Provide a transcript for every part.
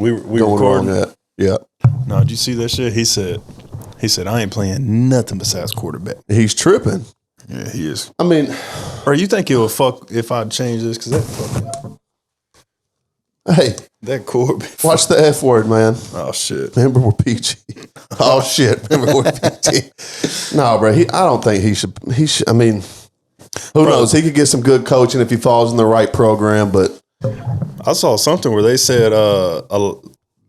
We going recording on that. Yeah. No, did you see that shit? He said I ain't playing nothing besides quarterback. He's tripping. Yeah, he is. I mean, or you think he'll fuck if I change this? Because that fucking hey, that quarterback. Watch the F word, man. Oh shit. Remember we're PG. Oh shit. Remember we're PG. No, bro. I don't think he should. I mean, who knows? He could get some good coaching if he falls in the right program. But I saw something where they said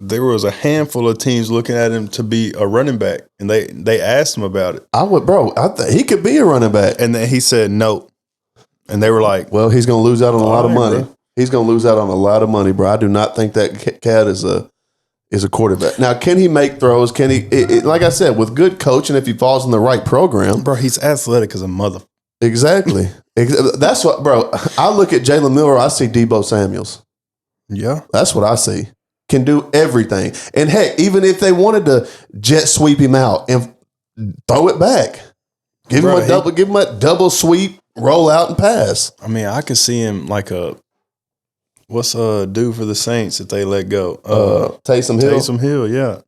there was a handful of teams looking at him to be a running back, and they asked him about it. He could be a running back, and then he said no, and they were like, "Well, he's going to lose out on a lot of money. Bro. He's going to lose out on a lot of money, bro. I do not think that cat is a quarterback. Now, can he make throws? Can he? Like I said, with good coaching, if he falls in the right program, bro, he's athletic as a mother. Exactly. That's what, bro. I look at Jalen Milroe. I see Deebo Samuels. Yeah, that's what I see. Can do everything. And heck, even if they wanted to jet sweep him out and throw it back, give him a double sweep, roll out and pass. I mean, I could see him like what's dude for the Saints if they let go? Taysom Hill. Taysom Hill, yeah.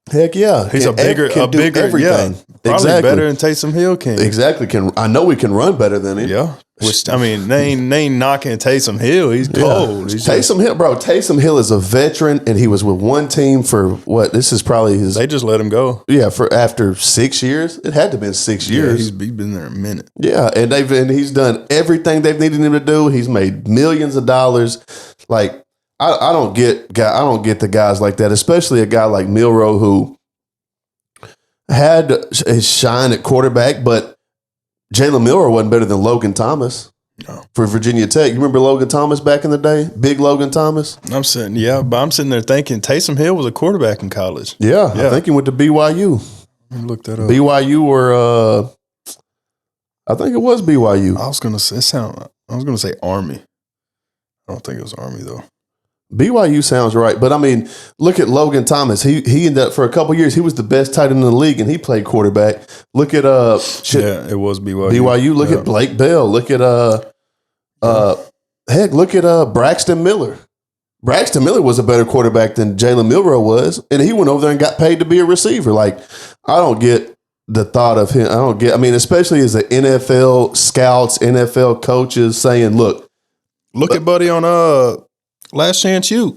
Heck yeah. He's a bigger everything. Yeah, probably better than Taysom Hill can. Exactly. I know we can run better than him. Yeah. Which, I mean, they ain't knocking Taysom Hill. He's cold. Yeah. Taysom Hill is a veteran, and he was with one team for what? This is probably his. They just let him go. Yeah, after 6 years. It had to have been 6 years. He's been there a minute. Yeah, and he's done everything they've needed him to do. He's made millions of dollars. Like, I don't get the guys like that, especially a guy like Milroe who had his shine at quarterback, but Jalen Milroe wasn't better than Logan Thomas for Virginia Tech. You remember Logan Thomas back in the day? Big Logan Thomas? I'm sitting there thinking Taysom Hill was a quarterback in college. Yeah. I think he went to BYU. Let me look that up. BYU or I think it was BYU. I was gonna say Army. I don't think it was Army though. BYU sounds right, but I mean, look at Logan Thomas. He ended up for a couple years. He was the best tight end in the league, and he played quarterback. Look at it was BYU. BYU. Look at Blake Bell. Look at look at Braxton Miller. Braxton Miller was a better quarterback than Jalen Milroe was, and he went over there and got paid to be a receiver. Like, I don't get the thought of him. I mean, especially as the NFL scouts, NFL coaches saying, look at Buddy on Last Chance U.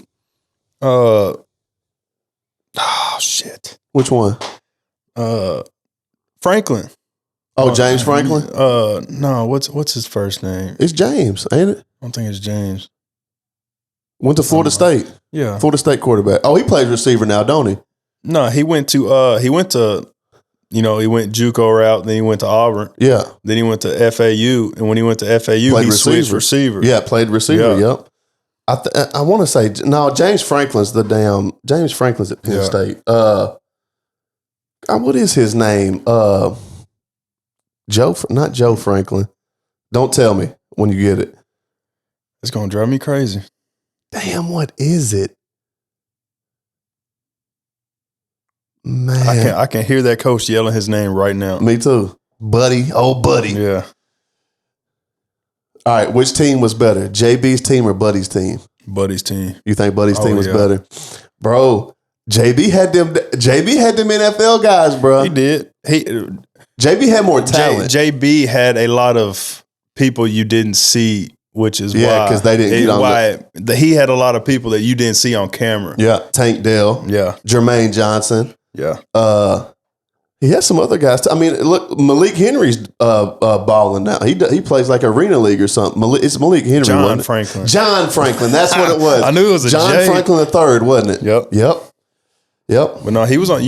Shit. Which one? Franklin. Oh, James Franklin? No, what's his first name? It's James, ain't it? I don't think it's James. Went to Florida State. Yeah. Florida State quarterback. Oh, he plays receiver now, don't he? No, he went JUCO route, then he went to Auburn. Yeah. Then he went to FAU, and when he went to FAU, he switched receiver. Yeah, played receiver, yep. I want to say, no, James Franklin's at Penn State. What is his name? Not Joe Franklin. Don't tell me when you get it. It's going to drive me crazy. Damn, what is it? Man. I can hear that coach yelling his name right now. Me too. Buddy. Oh, Buddy. Yeah. All right, which team was better, JB's team or Buddy's team? Buddy's team. You think Buddy's team was better? Bro, JB had them NFL guys, bro. He did. JB had more talent. JB had a lot of people you didn't see, which is why because they didn't he had a lot of people that you didn't see on camera. Yeah, Tank Dell. Yeah, Jermaine Johnson. Yeah. He has some other guys. I mean, look, Malik Henry's balling now. He plays like Arena League or something. It's Malik Henry. John Franklin. That's what it was. I knew it was John Franklin III, wasn't it? Yep. But no, he was on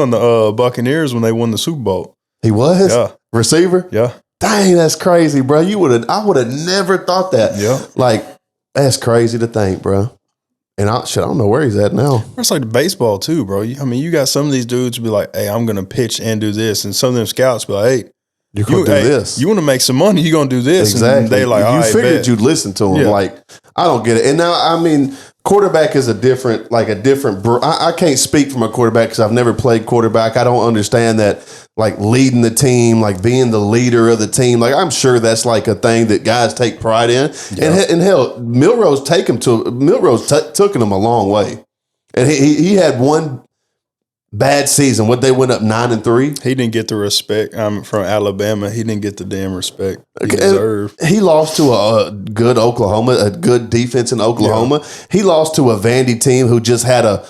the Buccaneers when they won the Super Bowl. He was? Yeah. Receiver? Yeah. Dang, that's crazy, bro. I would have never thought that. Yeah. Like, that's crazy to think, bro. And I don't know where he's at now. It's like the baseball too, bro. I mean, you got some of these dudes be like, hey, I'm going to pitch and do this. And some of them scouts be like, hey, you're going to do this. You want to make some money, you're going to do this. Exactly. And they like, you figured you'd listen to him. Yeah. Like, I don't get it. And now, I mean, quarterback is a different. I can't speak from a quarterback because I've never played quarterback. I don't understand that, like, leading the team, like being the leader of the team. Like, I'm sure that's like a thing that guys take pride in. Yeah. And hell, Milroe's took him a long way. And he had one bad season. What, they went up 9-3? He didn't get the respect. I'm from Alabama. He didn't get the damn respect he deserved. He lost to a good Oklahoma, a good defense in Oklahoma. Yeah. He lost to a Vandy team who just had a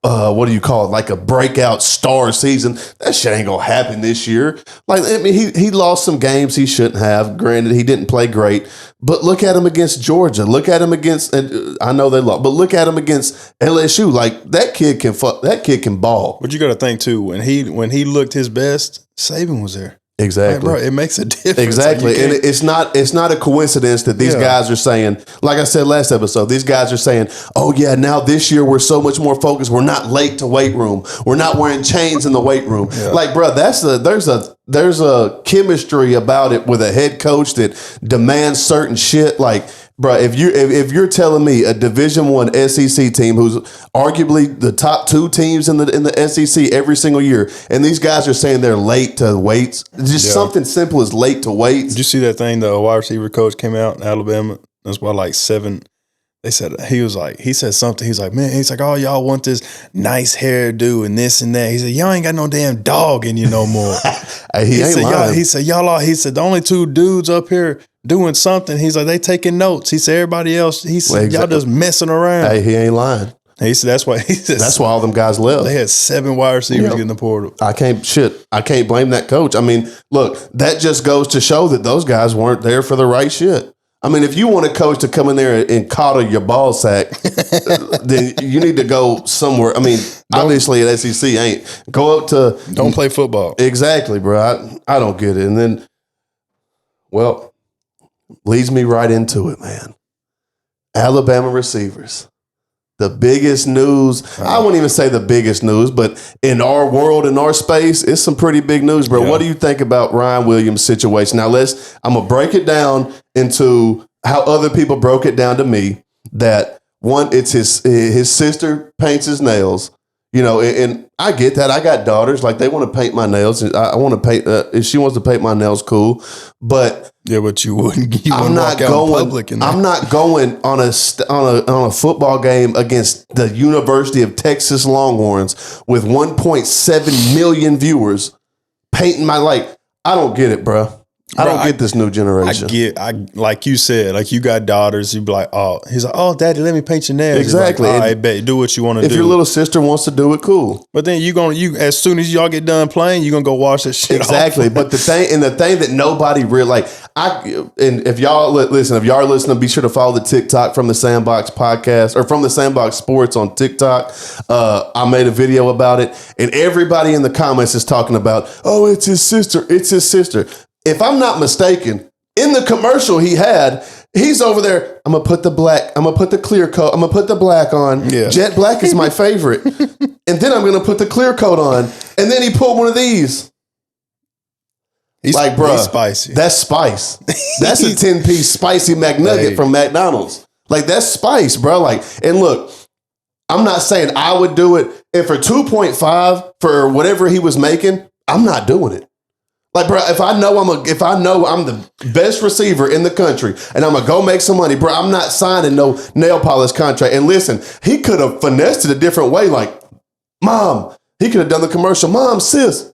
what do you call it? Like a breakout star season. That shit ain't gonna happen this year. Like, I mean, he lost some games he shouldn't have. Granted, he didn't play great, but look at him against Georgia. Look at him against. I know they lost, but look at him against LSU. Like, that kid can That kid can ball. But you got to think too, when he looked his best, Saban was there. Exactly, like, bro. It makes a difference. Exactly, and it's not a coincidence that these guys are saying, like I said last episode, these guys are saying, "Oh yeah, now this year we're so much more focused. We're not late to weight room. We're not wearing chains in the weight room." Yeah. Like, bro, there's a chemistry about it with a head coach that demands certain shit. Like, bro, if you're telling me a Division I SEC team who's arguably the top 2 teams in the SEC every single year, and these guys are saying they're late to weights, just something simple as late to weights. Did you see that thing? The wide receiver coach came out in Alabama. That's why like 7. They said he said something. He's like, man, he's like, oh, y'all want this nice hairdo and this and that. He said, y'all ain't got no damn dog in you no more. He ain't lying. He said, the only 2 dudes up here doing something. He's like, they taking notes. He said, everybody else, he said, y'all just messing around. Hey, he ain't lying. He said, that's why all them guys left. They had 7 wide receivers in the portal. I can't blame that coach. I mean, look, that just goes to show that those guys weren't there for the right shit. I mean, if you want a coach to come in there and coddle your ball sack, then you need to go somewhere. I mean, obviously at SEC ain't. Go up to... Don't play football. Exactly, bro. I don't get it. And then, well, leads me right into it, man. Alabama receivers. The biggest news, I wouldn't even say the biggest news, but in our world, in our space, it's some pretty big news, bro. Yeah. What do you think about Ryan Williams' situation? Now, I'm going to break it down into how other people broke it down to me. That one, it's his sister paints his nails, and I get that. I got daughters, like they want to paint my nails. I want to paint, if she wants to paint my nails, cool. But yeah, but you wouldn't. I'm not going. Public I'm not going on a football game against the University of Texas Longhorns with 1.7 million viewers painting my I don't get it, bro. I don't get this new generation. Like you said, like you got daughters, you be like, oh, he's like, oh, daddy, let me paint your nails. Exactly. Like, I bet do what you want to do. If your little sister wants to do it, cool. But then you as soon as y'all get done playing, you're gonna go wash that shit exactly. off. But the thing that nobody really and if y'all are listening, be sure to follow the TikTok from the Sandbox podcast or from the Sandbox Sports on TikTok. I made a video about it, and everybody in the comments is talking about, oh, it's his sister. It's his sister. If I'm not mistaken, in the commercial he's over there. I'm going to put the clear coat. I'm going to put the black on. Yeah. Jet black is my favorite. And then I'm going to put the clear coat on. And then he pulled one of these. He's spicy. That's spice. That's a 10-piece spicy McNugget from McDonald's. Like, that's spice, bro. And look, I'm not saying I would do it. And for 2.5 for whatever he was making, I'm not doing it. Like, bro, if I know I'm the best receiver in the country and I'm gonna go make some money, bro, I'm not signing no nail polish contract. And listen, he could have finessed it a different way. Like, Mom, he could have done the commercial. Mom, sis,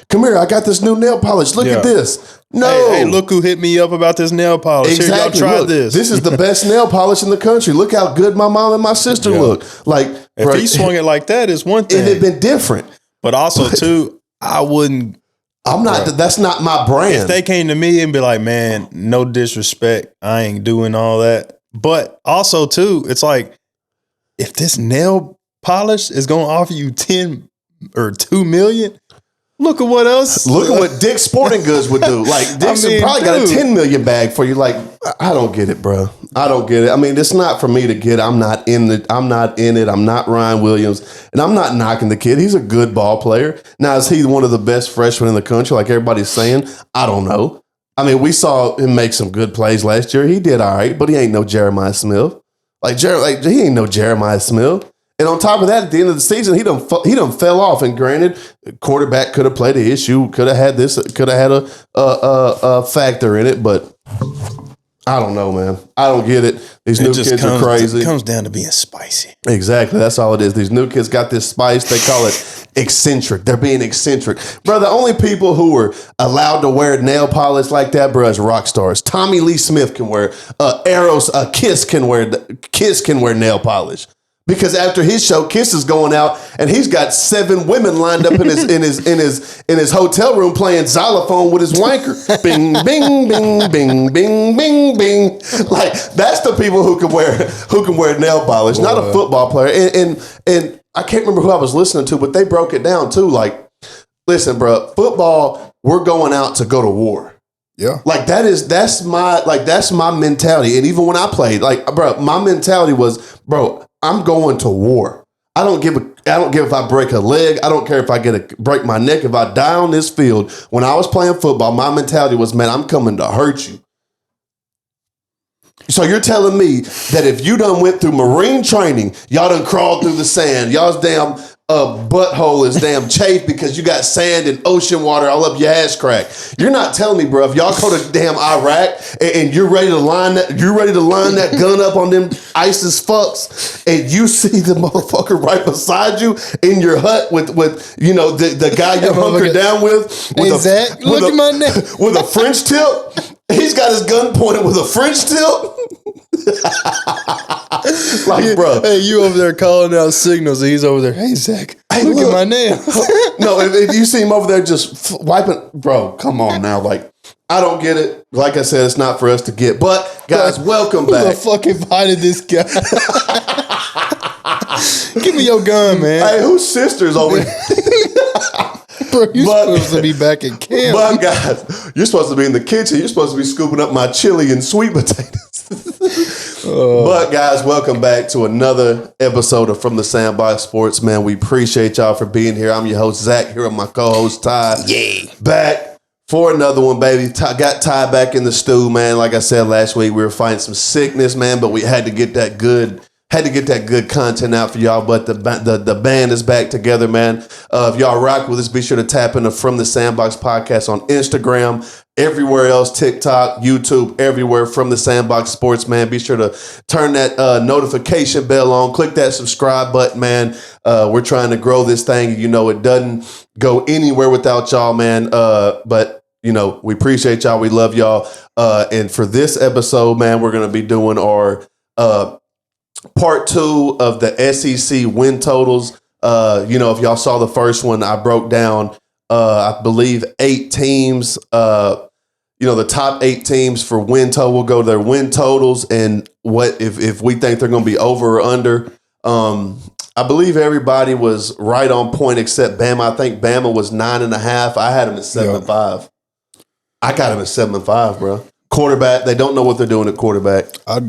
come here. I got this new nail polish. Look at this. No, hey, look who hit me up about this nail polish. Exactly. Here, y'all try this. This is the best nail polish in the country. Look how good my mom and my sister look. Like, if he swung it like that, it's one thing. It'd have been different. But also, too, I wouldn't. I'm not. Bro, that's not my brand. If they came to me and be like, "Man, no disrespect, I ain't doing all that." But also, too, it's like if this nail polish is going to offer you 10 or 2 million, look at what else. Look at what Dick's Sporting Goods would do. Like Dick's probably got a 10 million bag for you. Like, I don't get it, bro. I don't get it. I mean, it's not for me to get. I'm not in it. I'm not Ryan Williams, and I'm not knocking the kid. He's a good ball player. Now, is he one of the best freshmen in the country, like everybody's saying? I don't know. I mean, we saw him make some good plays last year. He did all right, but he ain't no Jeremiah Smith. He ain't no Jeremiah Smith. And on top of that, at the end of the season, he done fell off. And granted, quarterback could have played an issue, could have had a factor in it. But I don't know, man. I don't get it. These new kids are crazy. It comes down to being spicy. Exactly. That's all it is. These new kids got this spice. They call it eccentric. They're being eccentric. Bro, the only people who are allowed to wear nail polish like that, bro, is rock stars. Tommy Lee Smith can wear Kiss can wear nail polish. Because after his show, Kiss is going out and he's got 7 women lined up in his hotel room playing xylophone with his wanker. Bing, bing, bing, bing, bing, bing, bing. Like that's the people who can wear nail polish, not a football player. And I can't remember who I was listening to, but they broke it down too. Like, listen, bro, football, we're going out to go to war. Yeah. Like that's my mentality. And even when I played, like, bro, my mentality was, bro, I'm going to war. I don't give if I break a leg. I don't care if I break my neck. If I die on this field, when I was playing football, my mentality was, man, I'm coming to hurt you. So you're telling me that if you done went through Marine training, y'all done crawled through the sand, y'all's damn butthole is damn chafed because you got sand and ocean water all up your ass crack. You're not telling me, bro, if y'all go to damn Iraq and you're ready to line that gun up on them ISIS fucks, and you see the motherfucker right beside you in your hut with the guy you're hunkered down with Zach, look at my neck with a French tip. He's got his gun pointed with a French tip. Like, bro. Hey, you over there calling out signals. And he's over there. Hey, Zach, look at my nails. No, if you see him over there just wiping, bro, come on now. Like, I don't get it. Like I said, it's not for us to get. But, guys, welcome back. Who the fuck invited this guy? Give me your gun, man. Hey, whose sister's over here? Bro, you're supposed to be back in camp. But, guys, you're supposed to be in the kitchen. You're supposed to be scooping up my chili and sweet potatoes. But guys, welcome back to another episode of From the Sandbox Sports, man. We appreciate y'all for being here. I'm your host, Zach, here with my co-host, Ty. Yeah. Back for another one, baby. Got Ty back in the stew, man. Like I said last week, we were fighting some sickness, man, but we had to get that good content out for y'all. But the band is back together, man. If y'all rock with us, be sure to tap into From the Sandbox Podcast on Instagram, everywhere else, TikTok, YouTube, everywhere. From the Sandbox Sports, man. Be sure to turn that notification bell on. Click that subscribe button, man. We're trying to grow this thing. You know, it doesn't go anywhere without y'all, man. But you know, we appreciate y'all. We love y'all. And for this episode, man, we're going to be doing our part 2 of the SEC win totals. If y'all saw the first one, I broke down, I believe 8 teams, the top 8 teams for win total. We'll go to their win totals and what, if we think they're going to be over or under. I believe everybody was right on point except Bama. I think Bama was 9.5. I had him at 7.5. I got him at 7.5, bro. Quarterback, they don't know what they're doing at quarterback. I'd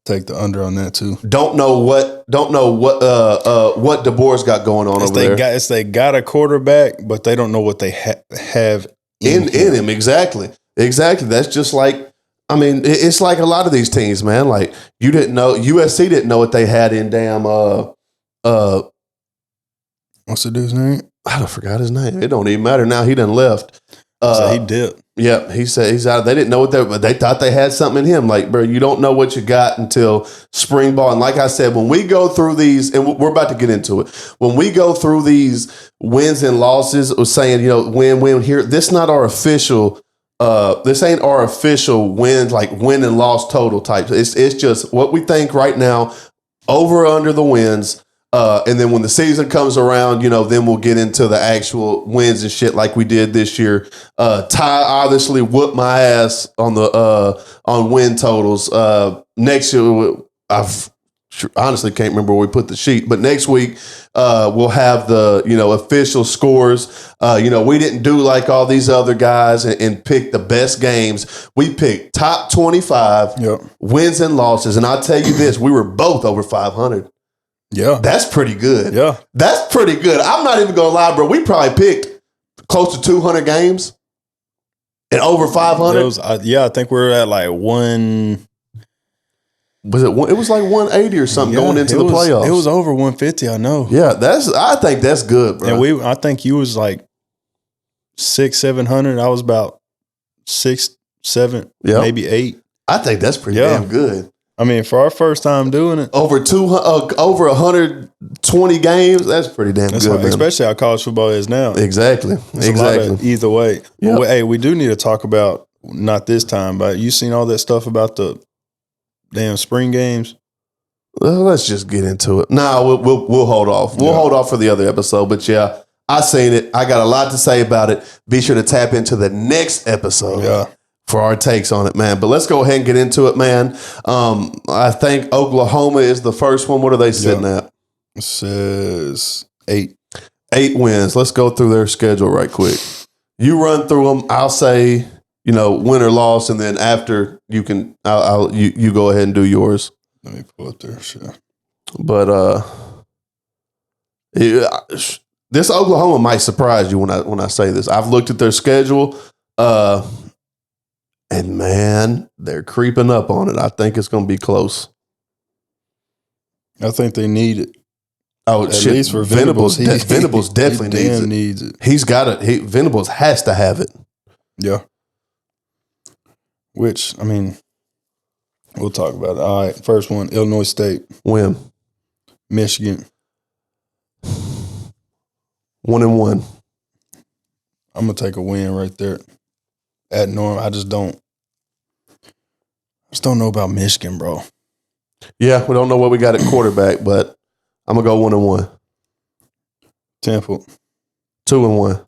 take the under on that too. Don't know what DeBoer's got going on over there. They got a quarterback, but they don't know what they have in him. Exactly. That's just like, I mean, it's like a lot of these teams, man. Like you didn't know, USC didn't know what they had in damn what's the dude's name? I forgot his name. It don't even matter now. He done left. So he dipped. Yeah, he said he's out. They didn't know but they thought they had something in him. Like, bro, you don't know what you got until spring ball. And like I said, when we go through these, and we're about to get into it, when we go through these wins and losses, or saying, win here, this not our official. This ain't our official win, like win and loss total type. It's just what we think right now, over or under the wins. And then when the season comes around, then we'll get into the actual wins and shit like we did this year. Ty obviously whooped my ass on the on win totals. Next year, I've honestly can't remember where we put the sheet, but next week we'll have the official scores. We didn't do like all these other guys and pick the best games. We picked top 25 wins and losses, and I'll tell you this: we were both over 500. Yeah. That's pretty good. Yeah. That's pretty good. I'm not even going to lie, bro. We probably picked close to 200 games and over 500. I think we're at like one. Was it? It was like 180 or something going into the playoffs. It was over 150, I know. Yeah, I think that's good, bro. And I think you was like 600-700. I was about 600-700, maybe 8. I think that's pretty damn good. I mean, for our first time doing it, over 120 games, that's pretty damn good, man. Especially how college football is now. Exactly. Either way. Yep. Well, hey, we do need to talk about, not this time, but you seen all that stuff about the damn spring games? Well, let's just get into it. We'll hold off. We'll hold off for the other episode. But yeah, I seen it. I got a lot to say about it. Be sure to tap into the next episode for our takes on it, man. But let's go ahead and get into it, man. I think Oklahoma is the first one. What are they sitting at? It says 8. 8 wins. Let's go through their schedule right quick. You run through them. I'll say, win or loss, and then after you can, you go ahead and do yours. Let me pull up there. Sure. But this Oklahoma might surprise you when I say this. I've looked at their schedule, and man, they're creeping up on it. I think it's going to be close. I think they need it. Oh, at least for Venables. Venables definitely needs it. He's got it. Venables has to have it. Yeah. Which, I mean, we'll talk about it. All right, first one, Illinois State. Win. Michigan. 1-1. I'm going to take a win right there. At Norm, I just don't know about Michigan, bro. Yeah, we don't know what we got at quarterback, but I'm going to go 1-1. Temple. 2-1.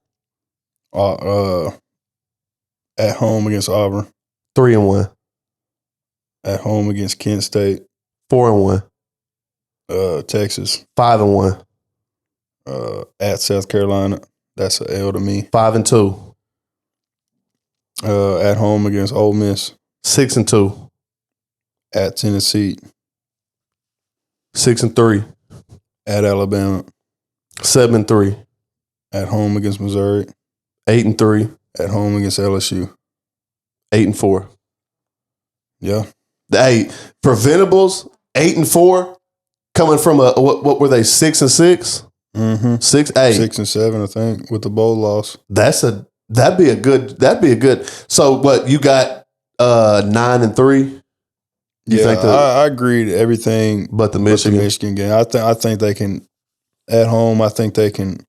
At home against Auburn. 3-1. At home against Kent State. 4-1. Texas. 5-1. At South Carolina. That's an L to me. 5-2. At home against Ole Miss. 6-2. At Tennessee. 6-3. At Alabama. 7-3. At home against Missouri. 8-3. At home against LSU. 8-4. Yeah. Hey, for Venables, 8-4, coming from what were they, 6-6? Mm-hmm. 6-8. 6-7, I think, with the bowl loss. That'd be a good. So what you got? 9-3. I agree to everything, but the Michigan game. I think they can. At home, I think they can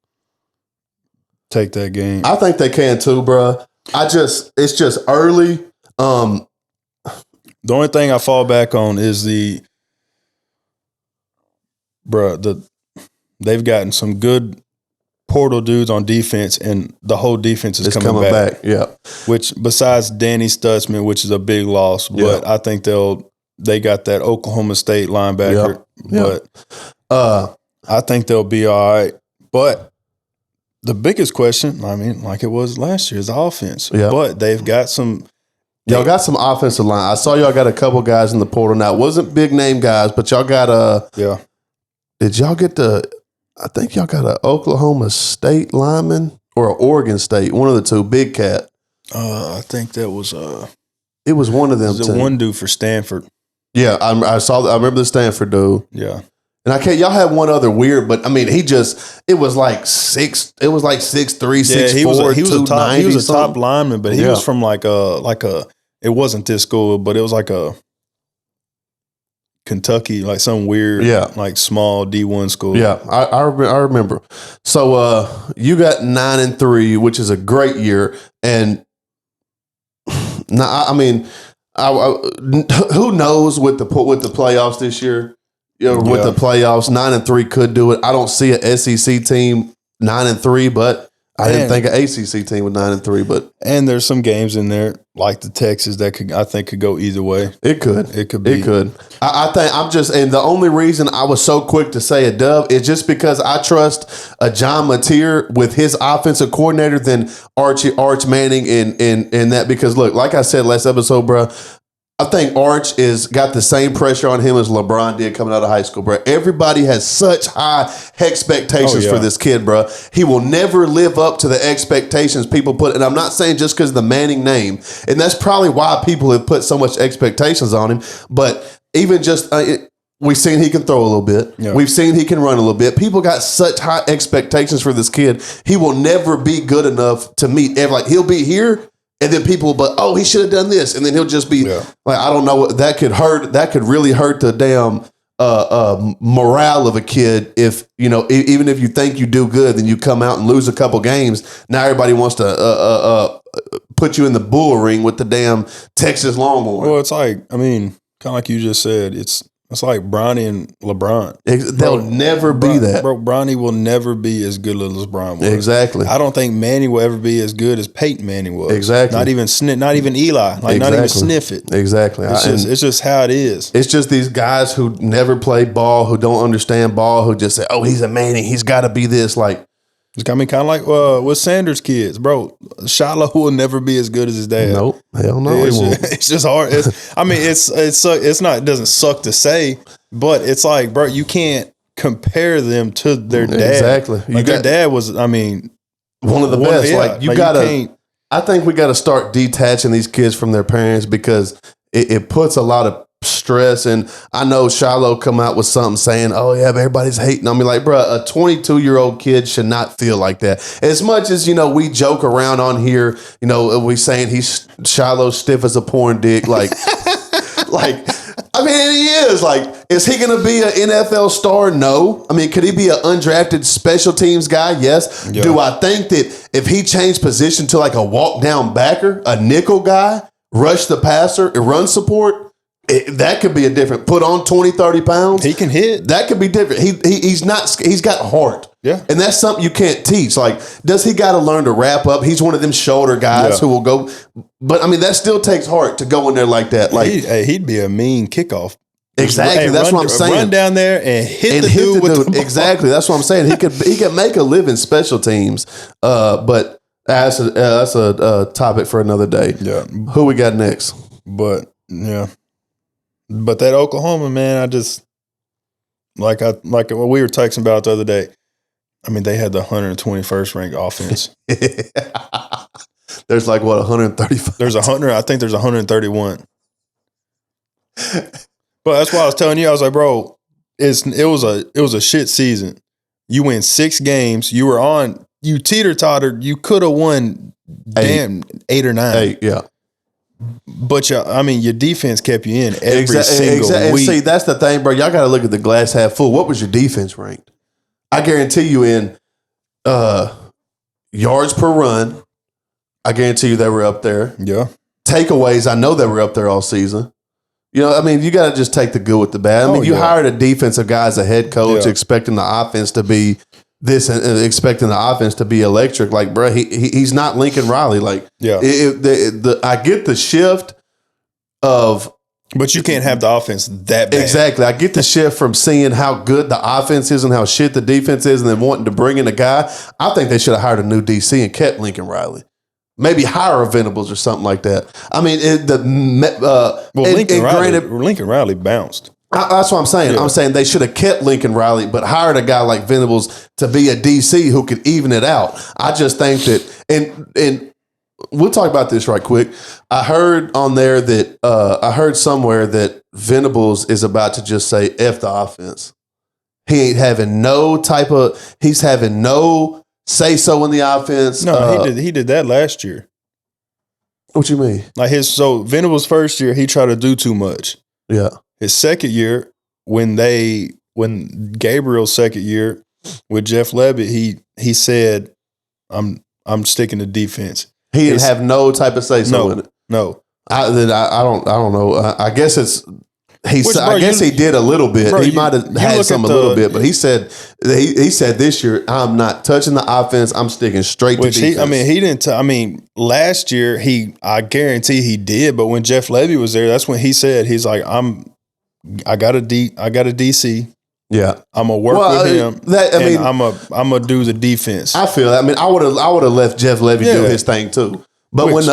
take that game. I think they can too, bro. It's just early. The only thing I fall back on is they've gotten some good portal dudes on defense, and the whole defense is coming back. Yeah. Which, besides Danny Stutzman, which is a big loss, but I think they got that Oklahoma State linebacker. But I think they'll be all right. But the biggest question, I mean, like it was last year, is the offense. Yeah. But they've got some. Y'all got some offensive line. I saw y'all got a couple guys in the portal. Now, it wasn't big name guys, but y'all got Did y'all get I think y'all got an Oklahoma State lineman or an Oregon State, one of the two, Big Cat. I think that was it was one of them. Was it one dude for Stanford? Yeah, I remember the Stanford dude. Yeah. And y'all had one other weird, but I mean, it was like 6'3", 6'4", he was a top lineman, but he was from it wasn't this school, but it was like a Kentucky, like some weird, like small D1 school. Yeah, I remember. So you got 9-3, which is a great year, and now I mean, who knows with the playoffs this year? With the playoffs, 9-3 could do it. I don't see an SEC team 9-3, but I didn't think an ACC team with 9-3. But there's some games in there like the Texas that I think could go either way. It could. It could. I think and the only reason I was so quick to say a dub is just because I trust a John Mateer with his offensive coordinator than Arch Manning in that, because look, like I said last episode, bro. I think Arch got the same pressure on him as LeBron did coming out of high school, bro. Everybody has such high expectations for this kid, bro. He will never live up to the expectations people put. And I'm not saying just because of the Manning name. And that's probably why people have put so much expectations on him. But even just we've seen he can throw a little bit. Yeah. We've seen he can run a little bit. People got such high expectations for this kid. He will never be good enough to meet. Like, he'll be here And then people, but he should have done this, and then he'll just be like, I don't know, that could hurt. That could really hurt the damn morale of a kid. If even if you think you do good, then you come out and lose a couple games. Now everybody wants to put you in the bull ring with the damn Texas Longhorn. Well, it's like, kind of like you just said, it's like Bronny and LeBron. They'll never be that. Bro, Bronny will never be as good as LeBron was. Exactly. I don't think Manny will ever be as good as Peyton Manning was. Exactly. Not even Eli. Not even sniff it. Exactly. It's just how it is. It's just these guys who never play ball, who don't understand ball, who just say, he's a Manning. He's got to be this. Like, kind of like with Sanders' kids, bro. Shiloh will never be as good as his dad. Nope, hell no, it's just hard. It doesn't suck to say, but it's like, bro, you can't compare them to their dad. Exactly. Their dad was, one of the best. I think we got to start detaching these kids from their parents because it puts a lot of stress. And I know Shiloh come out with something saying, but everybody's hating on me. Like, bro, a 22-year-old kid should not feel like that. As much as, we joke around on here, we saying he's Shiloh's stiff as a porn dick. Like, he is. Like, is he going to be an NFL star? No. Could he be an undrafted special teams guy? Yes. Yeah. Do I think that if he changed position to like a walk down backer, a nickel guy, rush the passer, and run support, that could be a different. Put on 20, 30 pounds. He can hit. That could be different. He's got heart. Yeah. And that's something you can't teach. Like, does he got to learn to wrap up? He's one of them shoulder guys who will go. But that still takes heart to go in there like that. Like, he'd be a mean kickoff. Exactly. That's what I'm saying. Run down there and hit the dude with the ball. Exactly. That's what I'm saying. He could make a living special teams. But that's a topic for another day. Yeah. Who we got next? But that Oklahoma, man, I just like what we were texting about the other day. They had the 121st ranked offense. There's like 135. There's 100. I think there's 131. But that's why I was telling you. I was like, bro, it was a shit season. You win 6 games. You teeter-tottered. You could have won 8 or 9. 8, yeah. But your defense kept you in every single week. And see, that's the thing, bro. Y'all got to look at the glass half full. What was your defense ranked? I guarantee you in yards per run, I guarantee you they were up there. Yeah. Takeaways, I know they were up there all season. You got to just take the good with the bad. You hired a defensive guy as a head coach, expecting the offense to be this, expecting the offense to be electric. Like, bro, he's not Lincoln Riley. Like, I get the shift of. But you can't have the offense that bad. Exactly. I get the shift from seeing how good the offense is and how shit the defense is and then wanting to bring in a guy. I think they should have hired a new DC and kept Lincoln Riley. Maybe hire a Venables or something like that. Lincoln Riley bounced. That's what I'm saying. Yeah. I'm saying they should have kept Lincoln Riley, but hired a guy like Venables to be a DC who could even it out. I just think that, and we'll talk about this right quick. I heard on there that I heard somewhere that Venables is about to just say F the offense. He ain't having he's having no say so in the offense. No, he did that last year. What you mean? Venables' first year, he tried to do too much. Yeah. His second year, when Gabriel's second year with Jeff Levitt, he said, I'm sticking to defense. He didn't have no type of say so in it. No. I don't know. I guess it's he did a little bit. Bro, he might have had some a little bit, but he said this year, I'm not touching the offense. I'm sticking straight to defense. He didn't. Last year I guarantee he did. But when Jeff Levy was there, that's when he said he's like, I got a DC. Yeah, I'm gonna work with him. I'm gonna do the defense. I feel that. I would have left Jeff Levy do his thing too. But when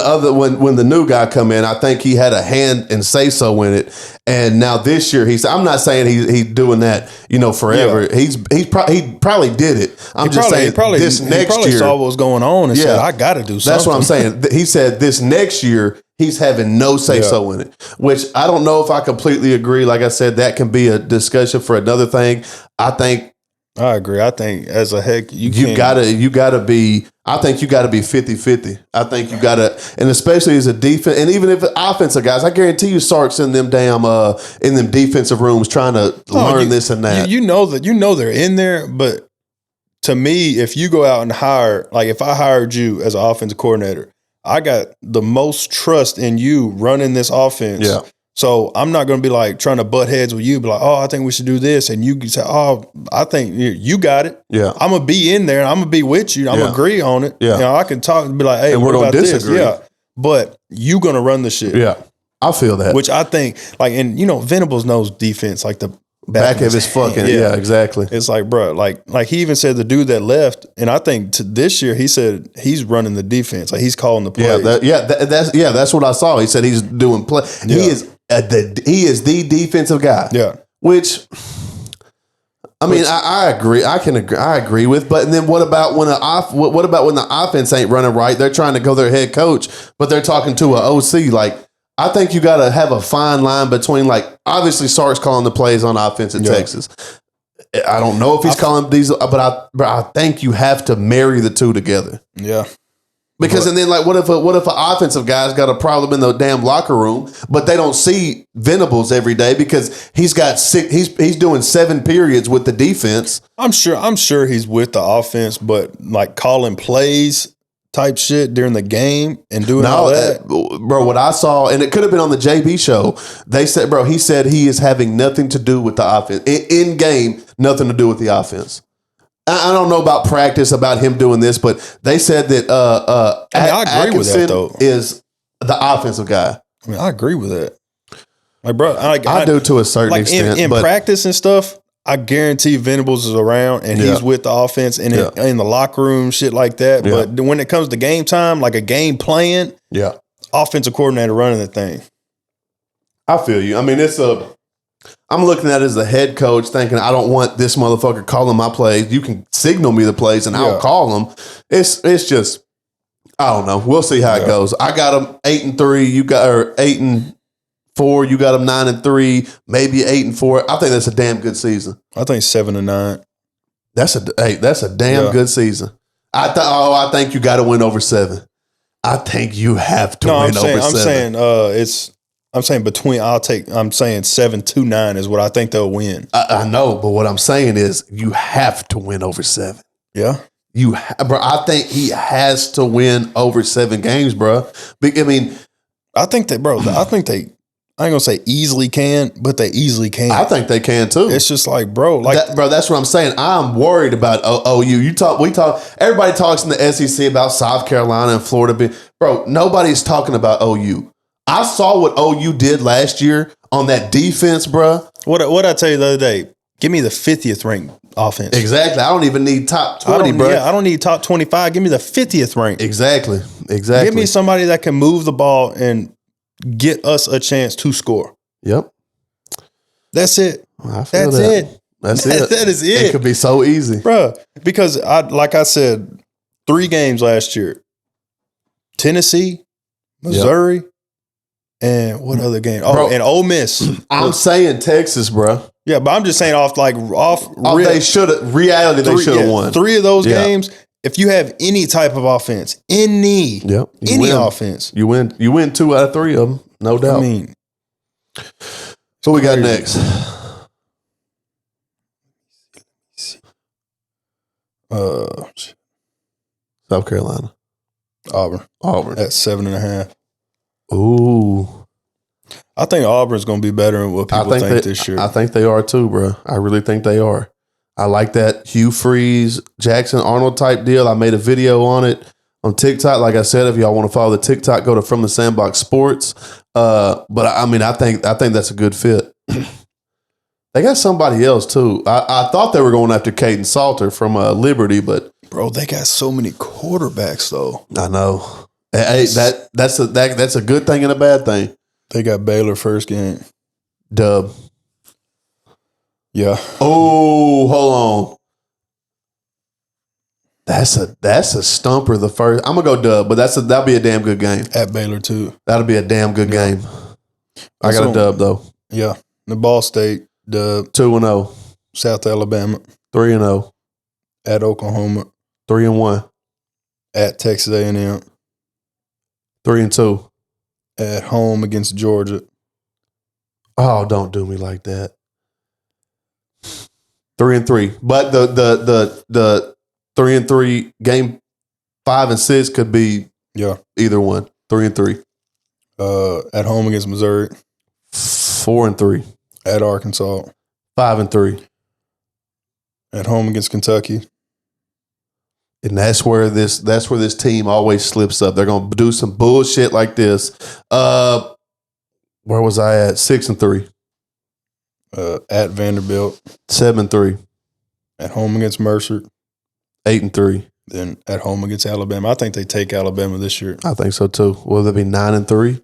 the new guy come in, I think he had a hand and say so in it. And now this year, I'm not saying he's doing that, forever. Yeah. He probably did it. I'm just saying this next year, saw what was going on and said, I got to do something. That's what I'm saying. He said this next year, he's having no say so in it, which I don't know if I completely agree. Like I said, that can be a discussion for another thing. I think I agree. I think as a heck, you gotta be. I think you gotta be 50-50. I think you gotta, and especially as a defense, and even if offensive guys, I guarantee you, Sark's in them damn in them defensive rooms trying to learn this and that. You know they're in there, but to me, if you go out and hire, like if I hired you as an offensive coordinator, I got the most trust in you running this offense. Yeah. So I'm not going to be like trying to butt heads with you, be like, oh, I think we should do this. And you say, oh, I think you got it. Yeah. I'm going to be in there and I'm going to be with you. I'm going to agree on it. Yeah. You know, I can talk and be like, hey, and what we're about gonna disagree. this? Yeah. But you going to run the shit. Yeah. I feel that. Which I think, like, and you know, Venables knows defense, like the back of his fucking, yeah, exactly. It's like, bro, like he even said the dude that left, and I think this year he said he's running the defense, like he's calling the plays. That's what I saw. He said he's doing play. Yeah. He is the defensive guy. Yeah. Which, I mean, I agree. I agree with. But then what about when the offense ain't running right? They're trying to go their head coach, but they're talking to an OC. Like, I think you got to have a fine line between, like, obviously Sark's calling the plays on offense in Texas. I don't know if he's calling these, but I think you have to marry the two together. Yeah. Because and then, like, what if an offensive guy's got a problem in the damn locker room, but they don't see Venables every day because he's doing 7 periods with the defense. I'm sure he's with the offense, but like calling plays type shit during the game and doing all that. Bro, what I saw, and it could have been on the JB show, they said, bro, he said he is having nothing to do with the offense. In game, nothing to do with the offense. I don't know about practice, about him doing this, but they said that I agree with that, though. Is the offensive guy. I mean, I agree with that. Like, bro, I do to a certain extent. In practice and stuff, I guarantee Venables is around and he's with the offense and in the locker room, shit like that. Yeah. But when it comes to game time, like a game plan, offensive coordinator running the thing. I feel you. I mean, I'm looking at it as a head coach thinking, I don't want this motherfucker calling my plays. You can signal me the plays and I'll call them. It's just, I don't know. We'll see how it goes. I got them 8-3. You got 8-4. You got them 9-3, maybe 8-4. I think that's a damn good season. I think 7-9. That's a damn good season. I think you got to win over 7. I think you have to win over 7. I'm saying between. I'm saying 7-9 is what I think they'll win. I know, but what I'm saying is you have to win over 7. Yeah, bro. I think he has to win over 7 games, bro. I mean, I think they. I ain't gonna say easily can, but they easily can. I think they can too. It's just like, bro, bro. That's what I'm saying. I'm worried about OU. We talk. Everybody talks in the SEC about South Carolina and Florida. Bro, nobody's talking about OU. I saw what OU did last year on that defense, bro. What I tell you the other day? Give me the 50th ranked offense. Exactly. I don't even need top 20, bro. Yeah, I don't need top 25. Give me the 50th rank. Exactly. Give me somebody that can move the ball and get us a chance to score. Yep. That's it. That's it. That is it. It could be so easy, bro. Because like I said, 3 games last year: Tennessee, Missouri. And what other game? Oh, bro, and Ole Miss. I'm saying Texas, bro. Yeah, but I'm just saying they should have. Reality, they should have won 3 of those games. If you have any type of offense, any offense, you win. You win 2 out of 3 of them, no doubt. I mean, so we got next. South Carolina, Auburn at 7.5. Ooh. I think Auburn's going to be better than what people think this year. I think they are too, bro. I really think they are. I like that Hugh Freeze, Jackson Arnold type deal. I made a video on it on TikTok. Like I said, if y'all want to follow the TikTok, go to From the Sandbox Sports. But I mean, I think that's a good fit. They got somebody else too. I thought they were going after Caden Salter from Liberty, but bro, they got so many quarterbacks though. I know. Hey, that's a good thing and a bad thing. They got Baylor first game. Dub. Yeah. Oh, hold on. That's a stumper. The first. I'm gonna go dub, but that'll be a damn good game. At Baylor too. That'll be a damn good game. I got a dub though. Yeah. The Ball State dub. 2-0. South Alabama. 3-0. At Oklahoma. 3-1. At Texas A&M. 3-2. At home against Georgia. Oh, don't do me like that. 3-3. But the 3-3 game 5 and 6 could be either one. 3-3. At home against Missouri. 4-3. At Arkansas. 5-3. At home against Kentucky. And that's where this team always slips up. They're gonna do some bullshit like this. Where was I at? 6-3. At Vanderbilt. 7-3. At home against Mercer. 8-3. Then at home against Alabama. I think they take Alabama this year. I think so too. Will they be 9-3?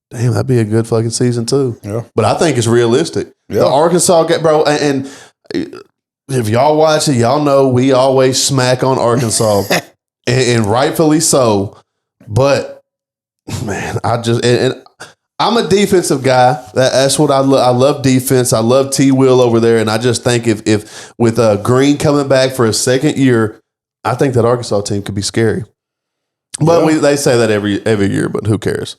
Damn, that'd be a good fucking season too. Yeah. But I think it's realistic. Yeah. The Arkansas get bro, and if y'all watch it, y'all know we always smack on Arkansas, and rightfully so. But man, and I'm a defensive guy. That's what I love. I love defense. I love T. Will over there, and I just think if with Green coming back for a second year, I think that Arkansas team could be scary. But they say that every year, but who cares?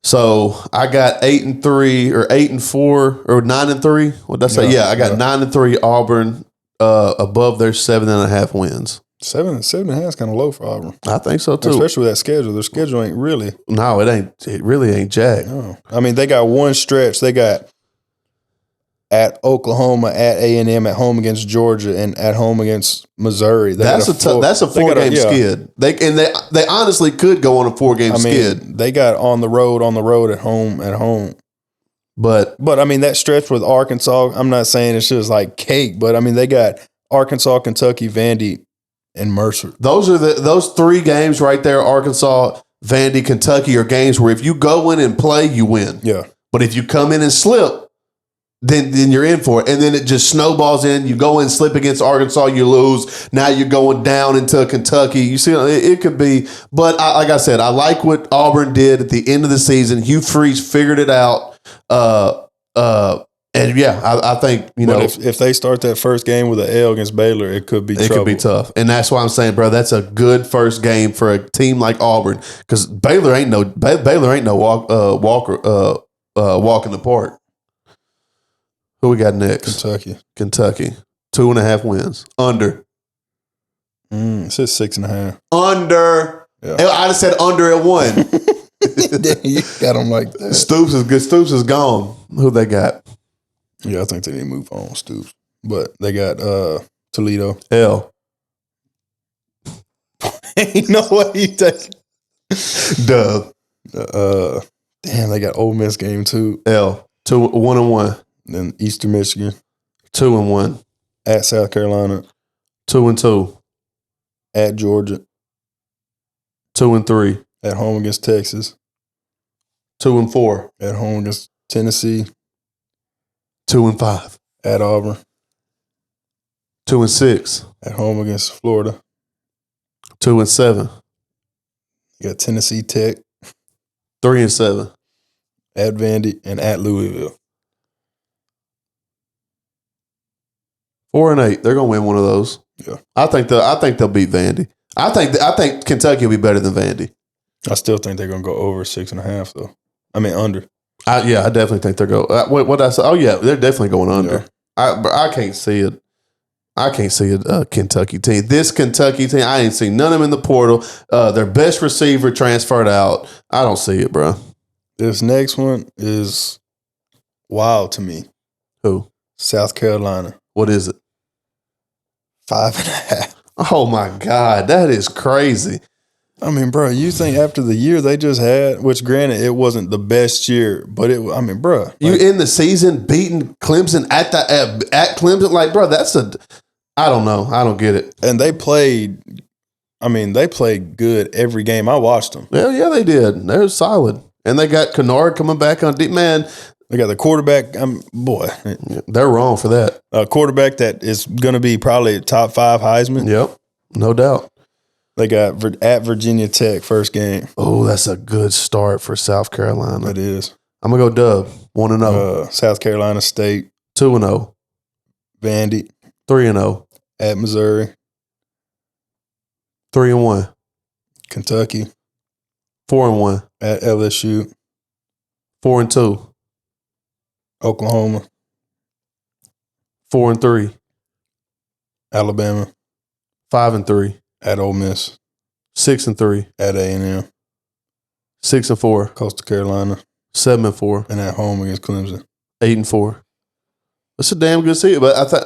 So I got 8-3 or 8-4 or 9-3. What did I say? Yeah, I got 9-3 Auburn above their 7.5 wins. 7.5 is kind of low for Auburn. I think so too. Especially with that schedule. Their schedule ain't really. No, it ain't. It really ain't jack. No. I mean, they got one stretch. They got at Oklahoma, at A&M, at home against Georgia, and at home against Missouri. That's a 4-game skid. They honestly could go on a 4-game skid. They got on the road, at home. But I mean, that stretch with Arkansas, I'm not saying it's just like cake, but I mean, they got Arkansas, Kentucky, Vandy, and Mercer. Those 3 games right there, Arkansas, Vandy, Kentucky, are games where if you go in and play, you win. Yeah. But if you come in and slip, then you're in for it. And then it just snowballs in. You go in, slip against Arkansas, you lose. Now you're going down into Kentucky. You see, it could be. But like I said, I like what Auburn did at the end of the season. Hugh Freeze figured it out. And yeah, I think, if they start that first game with an L against Baylor, it could be trouble. It could be tough. And that's why I'm saying, bro, that's a good first game for a team like Auburn, because Baylor ain't no walk in the park. Who we got next? Kentucky. 2.5 wins. Under. It says 6.5. Under. Yeah. I just said under at 1. You got them like that. Stoops is good. Stoops is gone. Who they got? Yeah, I think they need to move on, Stoops. But they got Toledo. L. Ain't no way you take Dub. Damn, they got Ole Miss game too. L. 1-1. Then Eastern Michigan. 2-1. At South Carolina. 2-2. At Georgia. 2-3. At home against Texas. 2-4. At home against Tennessee. 2-5. At Auburn. 2-6. At home against Florida. 2-7. You got Tennessee Tech. 3-7. At Vandy and at Louisville. 4-8. They're gonna win one of those. Yeah, I think they'll beat Vandy. I think Kentucky will be better than Vandy. I still think they're gonna go over 6.5 though. I mean under. I definitely think they're going. What I say? Oh yeah, they're definitely going under. Yeah. I can't see it. I can't see a Kentucky team. This Kentucky team, I ain't seen none of them in the portal. Their best receiver transferred out. I don't see it, bro. This next one is wild to me. Who? South Carolina. What is it? 5.5. Oh my God, that is crazy. I mean, bro, you think after the year they just had, which granted it wasn't the best year, but bro, like, you in the season beating Clemson at Clemson, like, bro, I don't know, I don't get it. And they played good every game. I watched them. Yeah, they did. They're solid, and they got Kennard coming back on deep. Man, they got the quarterback. They're wrong for that. A quarterback that is going to be probably top 5 Heisman. Yep, no doubt. They got at Virginia Tech first game. Oh, that's a good start for South Carolina. It is. I'm going to go Dub, 1-0. South Carolina State. 2-0. Vandy. 3-0. At Missouri. 3-1. Kentucky. 4-1. At LSU. 4-2. Oklahoma. 4-3. Alabama. 5-3. At Ole Miss. 6-3. At A&M. 6-4. Coastal Carolina. 7-4. And at home against Clemson. 8-4. That's a damn good season. But I thought,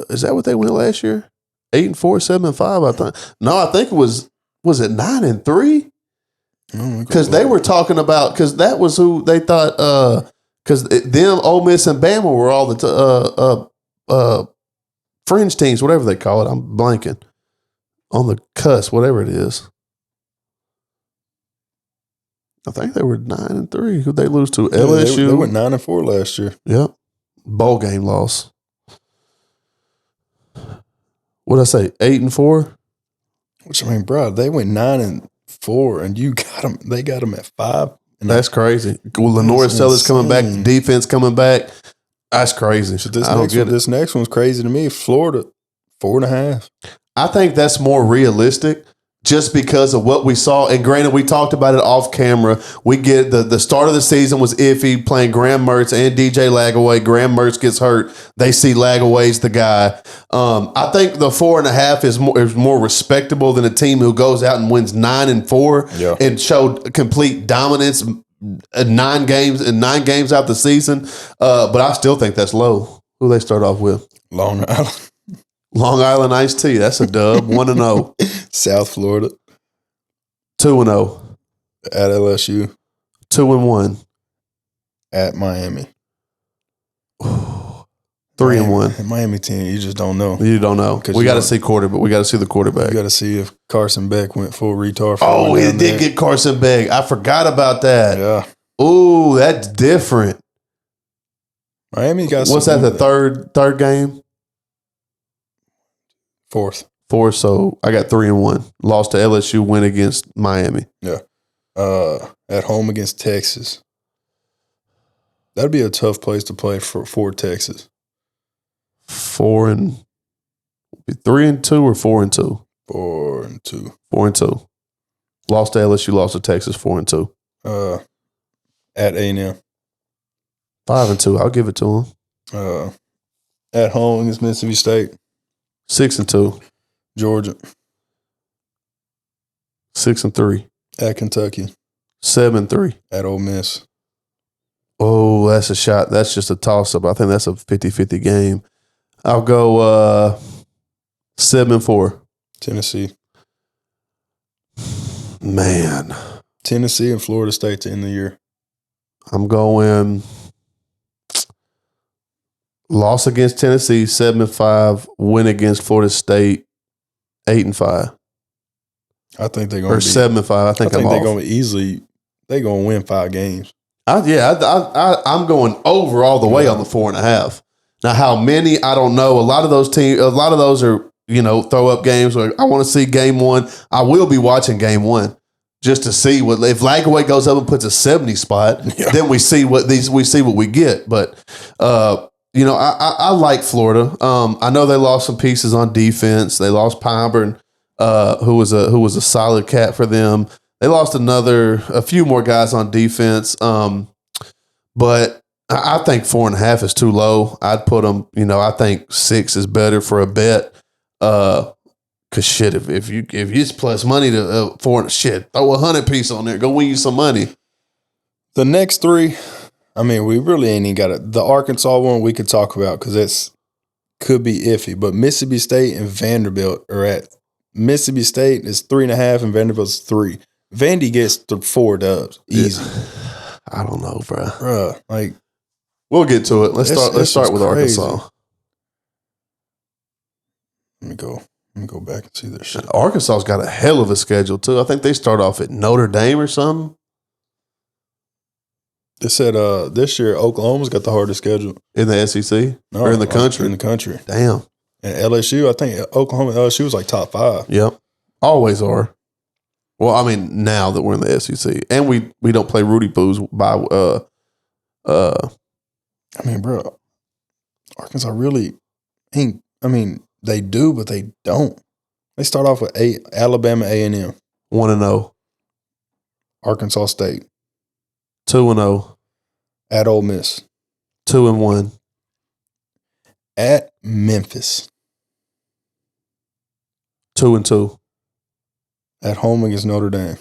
is that what they went last year? 8-4, 7-5. I thought. No, I think it was it 9-3? Because they were talking about, because that was who they thought. Because them, Ole Miss and Bama were all the fringe teams, whatever they call it. I'm blanking on the cusp, whatever it is. I think they were 9-3. Who'd they lose to? LSU. They went 9-4 last year. Yep. Bowl game loss. What'd I say? 8-4? Which, I mean, bro, they went 9-4 and you got them. They got them at 5. And that's crazy. Well, Lenore Sellers coming back, defense coming back. That's crazy. So this next one's crazy to me. Florida, 4.5. I think that's more realistic just because of what we saw. And granted, we talked about it off camera. We get the start of the season was iffy, playing Graham Mertz and DJ Lagaway. Graham Mertz gets hurt. They see Lagaway's the guy. I think the 4.5 is more respectable than a team who goes out and wins 9-4 and showed complete dominance in 9 games out the season. But I still think that's low. Who they start off with? Long Island. Long Island Iced Tea. That's a dub. 1-0. South Florida. 2-0. At LSU. 2-1. At Miami. 3-1. Miami team, you just don't know. You don't know. We got to see quarterback. We got to see the quarterback. You got to see if Carson Beck went full retard. Oh, he did get Carson Beck. I forgot about that. Yeah. Ooh, that's different. Miami got. What's that? The third game? Fourth. So I got 3-1. Lost to LSU, win against Miami. Yeah. At home against Texas. That'd be a tough place to play for Texas. 3-2 or 4-2? 4-2. 4-2. Lost to LSU, lost to Texas, 4-2. At A&M. 5-2. I'll give it to them. At home against Mississippi State. 6-2. Georgia. 6-3. At Kentucky. 7-3. At Ole Miss. Oh, that's a shot. That's just a toss-up. I think that's a 50-50 game. I'll go 7-4. Tennessee. Man. Tennessee and Florida State to end the year. I'm going loss against Tennessee, 7-5. Win against Florida State, 8-5. I think they're going to be 7-5. I think they're going to easily. They're going to win 5 games. I'm going over all the way on the 4.5. Now, how many? I don't know. A lot of those are throw up games. Where I want to see game 1. I will be watching game 1 just to see what if Lagaway goes up and puts a 70 spot. Yeah. Then we see what we get. But I like Florida. I know they lost some pieces on defense. They lost Pyburn, who was a solid cat for them. They lost a few more guys on defense. But I think 4.5 is too low. I'd put them, I think 6 is better for a bet. Cause shit, if it's plus money to throw a 100 piece on there, go win you some money. The next 3, I mean, we really ain't even got it. The Arkansas one we could talk about because that's could be iffy. But Mississippi State and Vanderbilt are at. Mississippi State is 3.5 and Vanderbilt's 3. Vandy gets 4 dubs easy. Yeah. I don't know, bro. Like we'll get to it. Let's start with crazy. Arkansas. Let me go back and see their shit. Arkansas's got a hell of a schedule too. I think they start off at Notre Dame or something. They said this year Oklahoma's got the hardest schedule in the SEC or in the country. In the country, damn. And LSU, I think Oklahoma and LSU was like top 5. Yep, always are. Well, I mean, now that we're in the SEC and we don't play Rudy Poos by I mean, bro, Arkansas really ain't. I mean, They do, but they don't. They start off with Alabama A&M, 1-0, Arkansas State, 2-0, at Ole Miss, 2-1, at Memphis, 2-2, at home against Notre Dame,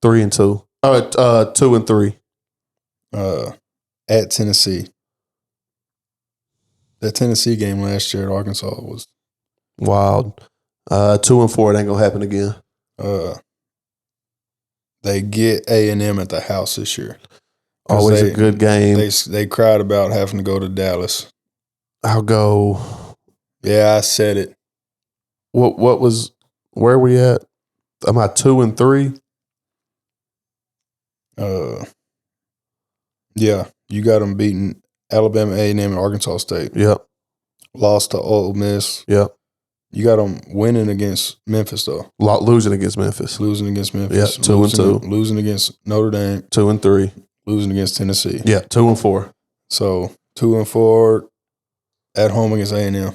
3-2, 2-3, at Tennessee. That Tennessee game last year at Arkansas was wild. 2-4. It ain't gonna happen again. They get A&M at the house this year. Always a good game. They cried about having to go to Dallas. I'll go. Yeah, I said it. What was? Where are we at? Am I 2-3? Yeah, you got them beating Alabama A&M and Arkansas State. Yep. Lost to Ole Miss. Yep. You got them winning against Memphis though. Losing against Memphis. Losing against Memphis. Yeah, 2-2. Losing against Notre Dame. 2-3. Losing against Tennessee. Yeah, 2-4. So 2-4 at home against A&M.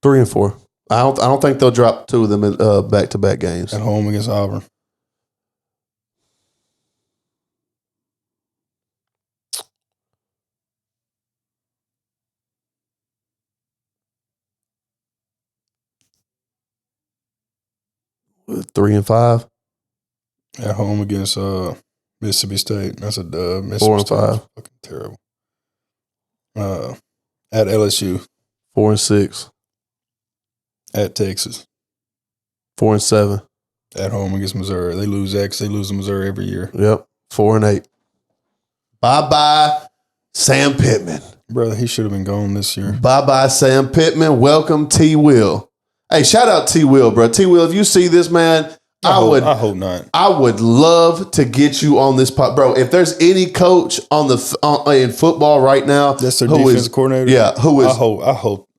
3-4. I don't think they'll drop two of them in back-to-back games. At home against Auburn. With 3-5. At home against Mississippi State. That's a dub. 4-5. Fucking terrible. At LSU. 4-6. At Texas. 4-7. At home against Missouri. They lose X. They lose to Missouri every year. Yep. 4-8. Bye-bye, Sam Pittman. Brother, he should have been gone this year. Bye-bye, Sam Pittman. Welcome, T. Will. Hey, shout out T. Will, bro. T. Will, if you see this, man, I hope not. I would love to get you on this pod, bro. If there's any coach in football right now, that's their defense coordinator. Yeah, who is? I hope.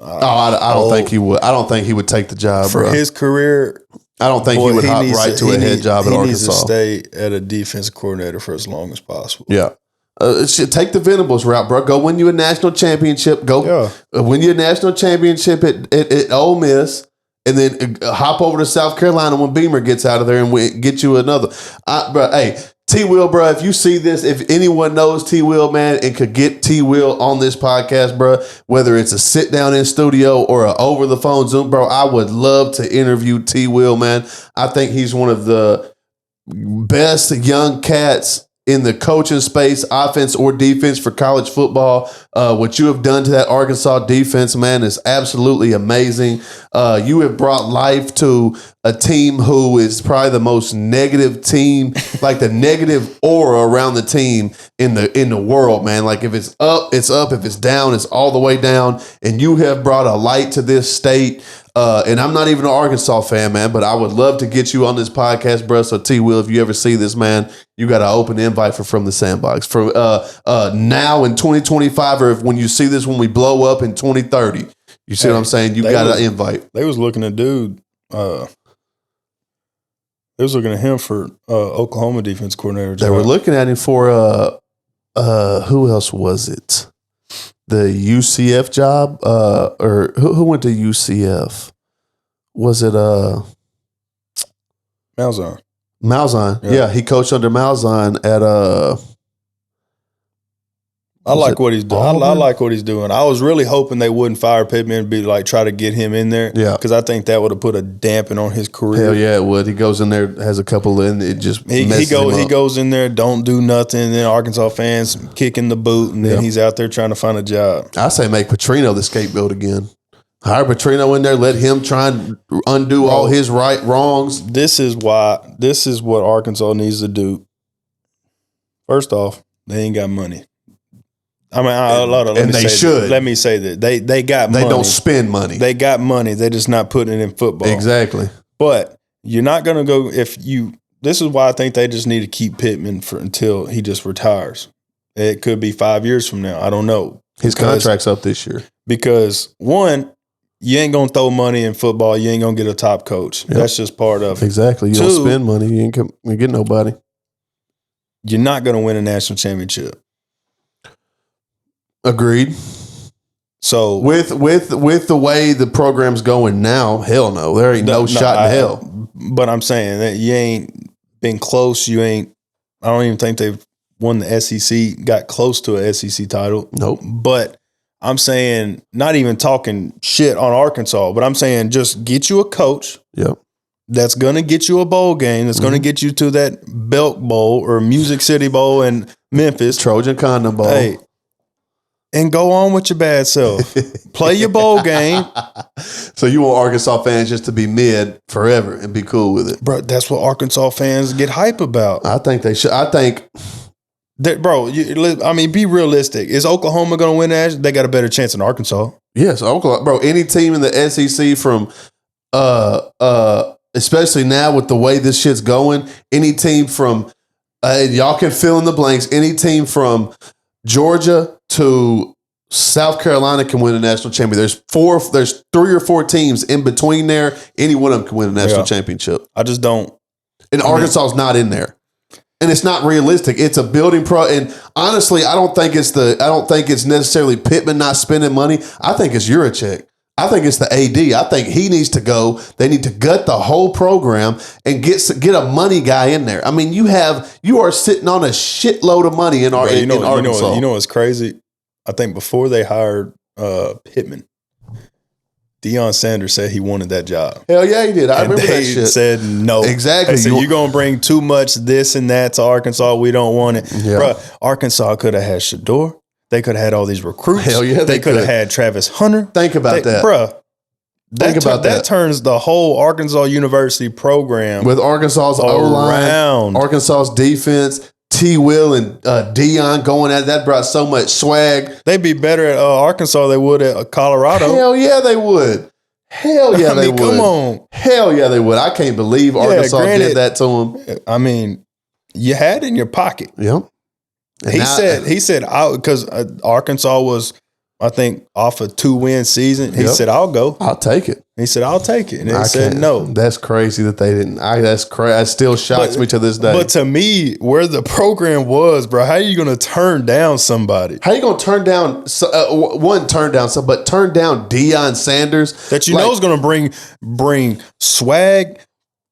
I don't think he would. I don't think he would take the job for his career. I don't think he would hop right to a head job at Arkansas. He needs to stay at a defensive coordinator for as long as possible. Yeah. Take the Venables route, bro. Go win you a national championship. Win you a national championship at Ole Miss. And then hop over to South Carolina when Beamer gets out of there and get you another. Bro, hey, T. Will, bro, if you see this, if anyone knows T. Will, man, and could get T. Will on this podcast, bro, whether it's a sit down in studio or a over the phone Zoom, bro, I would love to interview T. Will, man. I think he's one of the best young cats in the coaching space, offense or defense for college football. What you have done to that Arkansas defense, man, is absolutely amazing. You have brought life to a team who is probably the most negative team, like the negative aura around the team in the world, man. Like if it's up, it's up. If it's down, it's all the way down. And you have brought a light to this state. And I'm not even an Arkansas fan, man, but I would love to get you on this podcast, bro. So T. Will, if you ever see this, man, you got an open invite from the Sandbox for now in 2025, or if when you see this when we blow up in 2030. You see what I'm saying? You got an invite. They was looking at dude. They was looking at him for Oklahoma defense coordinator. They were looking at him for who else was it? The UCF job, or who went to UCF? Was it Malzahn? Malzahn, yeah, he coached under Malzahn at I like what he's doing. I like what he's doing. I was really hoping they wouldn't fire Pittman and be like try to get him in there. Yeah, because I think that would have put a dampen on his career. Hell yeah, it would. He goes in there, has a couple, and it just he goes in there, don't do nothing. Then Arkansas fans kicking the boot, and then he's out there trying to find a job. I say make Petrino the scapegoat again. Hire Petrino in there, let him try and undo all his wrongs. This is what Arkansas needs to do. First off, they ain't got money. I mean, let me say that they got money. They don't spend money. They got money. They're just not putting it in football. Exactly. But you're not going to go this is why I think they just need to keep Pittman until he just retires. It could be 5 years from now. I don't know. His contract's up this year. Because one, you ain't going to throw money in football. You ain't going to get a top coach. Yep. That's just part of it. Exactly. You don't spend money. You ain't going to get nobody. You're not going to win a national championship. Agreed. So with the way the program's going now, hell no, there ain't no shot in hell. But I'm saying that you ain't been close. You ain't. I don't even think they've won the SEC. Got close to a SEC title. Nope. But I'm saying, not even talking shit on Arkansas, but I'm saying just get you a coach. Yep. That's going to get you a bowl game. That's going to get you to that Belk Bowl or Music City Bowl in Memphis. Trojan Condom Bowl. Hey, and go on with your bad self. Play your bowl game. So you want Arkansas fans just to be mid forever and be cool with it. Bro, that's what Arkansas fans get hype about. I think they should. I think that, bro, be realistic. Is Oklahoma going to win that? They got a better chance than Arkansas. Yes, Oklahoma. Bro, any team in the SEC from especially now with the way this shit's going, any team from y'all can fill in the blanks, any team from Georgia to South Carolina can win a national championship. There's 3 or 4 teams in between there. Any one of them can win a national championship. I just don't. And Arkansas is not in there. And it's not realistic. It's a building and honestly, I don't think it's necessarily Pittman not spending money. I think it's Juracek. I think it's the AD. I think he needs to go. They need to gut the whole program and get a money guy in there. I mean, you are sitting on a shitload of money in Arkansas. You know what's crazy? I think before they hired Pittman, Deion Sanders said he wanted that job. Hell yeah, he did. I remember that shit. They said no. Exactly. They said, you're going to bring too much this and that to Arkansas. We don't want it. Yeah. Bruh, Arkansas could have had Shador. They could have had all these recruits. Hell yeah, they could have had Travis Hunter. Think about that. Bruh. That turns the whole Arkansas University program with Arkansas's O-line, Arkansas's defense, T. Will and Deion going at that brought so much swag. They'd be better at Arkansas than they would at Colorado. Hell yeah, they would. Hell yeah, they would. Come on. Hell yeah, they would. I can't believe Arkansas did that to them. I mean, you had it in your pocket. Yep. And he said, because Arkansas was, I think, off a 2-win season. He said, I'll go. I'll take it. He said, I'll take it. And they said no. That's crazy that they didn't. That's crazy. That still shocks me to this day. But to me, where the program was, bro, how are you going to turn down somebody? How are you going to turn down, but turn down Deion Sanders? That know is going to bring swag,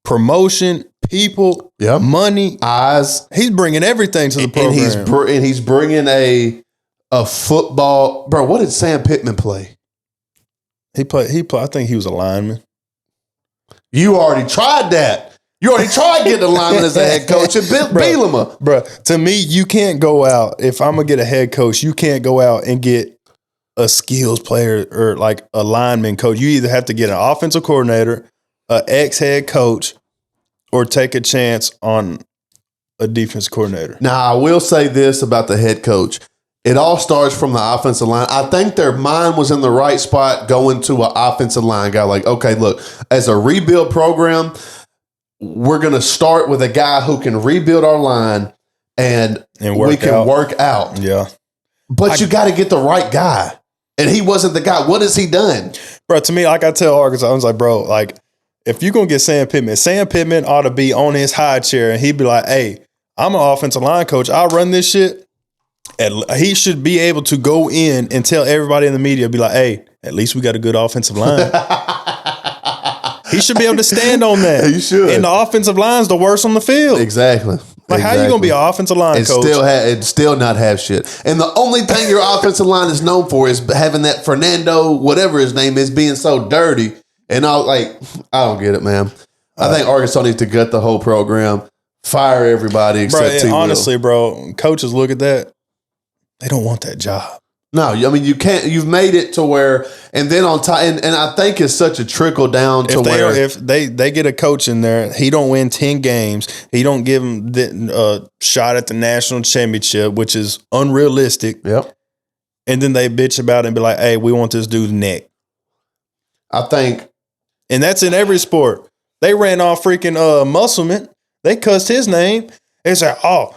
promotion, people, money, eyes. He's bringing everything to the program. And he's bringing a football. Bro, what did Sam Pittman play? He played. I think he was a lineman. You already tried that. You already tried getting a lineman as a head coach at Bielema. Bro, to me, you can't go out. If I'm going to get a head coach, you can't go out and get a skills player or like a lineman coach. You either have to get an offensive coordinator, an ex-head coach, or take a chance on a defense coordinator. Now, I will say this about the head coach. It all starts from the offensive line. I think their mind was in the right spot going to an offensive line guy. Like, okay, look, as a rebuild program, we're going to start with a guy who can rebuild our line and we can work out. Yeah. But you got to get the right guy. And he wasn't the guy. What has he done? Bro, to me, like I tell Arkansas, I was like, bro, like, if you're going to get Sam Pittman ought to be on his high chair and he'd be like, hey, I'm an offensive line coach. I'll run this shit. And he should be able to go in and tell everybody in the media, be like, hey, at least we got a good offensive line. He should be able to stand on that. He should. And the offensive line's the worst on the field. Exactly. Like, how you going to be an offensive line coach? And still not have shit. And the only thing your offensive line is known for is having that Fernando, whatever his name is, being so dirty. And I don't get it, man. I think Arkansas needs to gut the whole program, fire everybody except T. Honestly, bro, coaches look at that. They don't want that job. No, I mean, you can't. You've made it to where, and then on top, and I think it's such a trickle down to where if they get a coach in there, he don't win 10 games, he don't give him the shot at the national championship, which is unrealistic. Yep. And then they bitch about it and be like, "Hey, we want this dude's neck." I think, and that's in every sport. They ran off freaking Musselman. They cussed his name. They said, "Oh."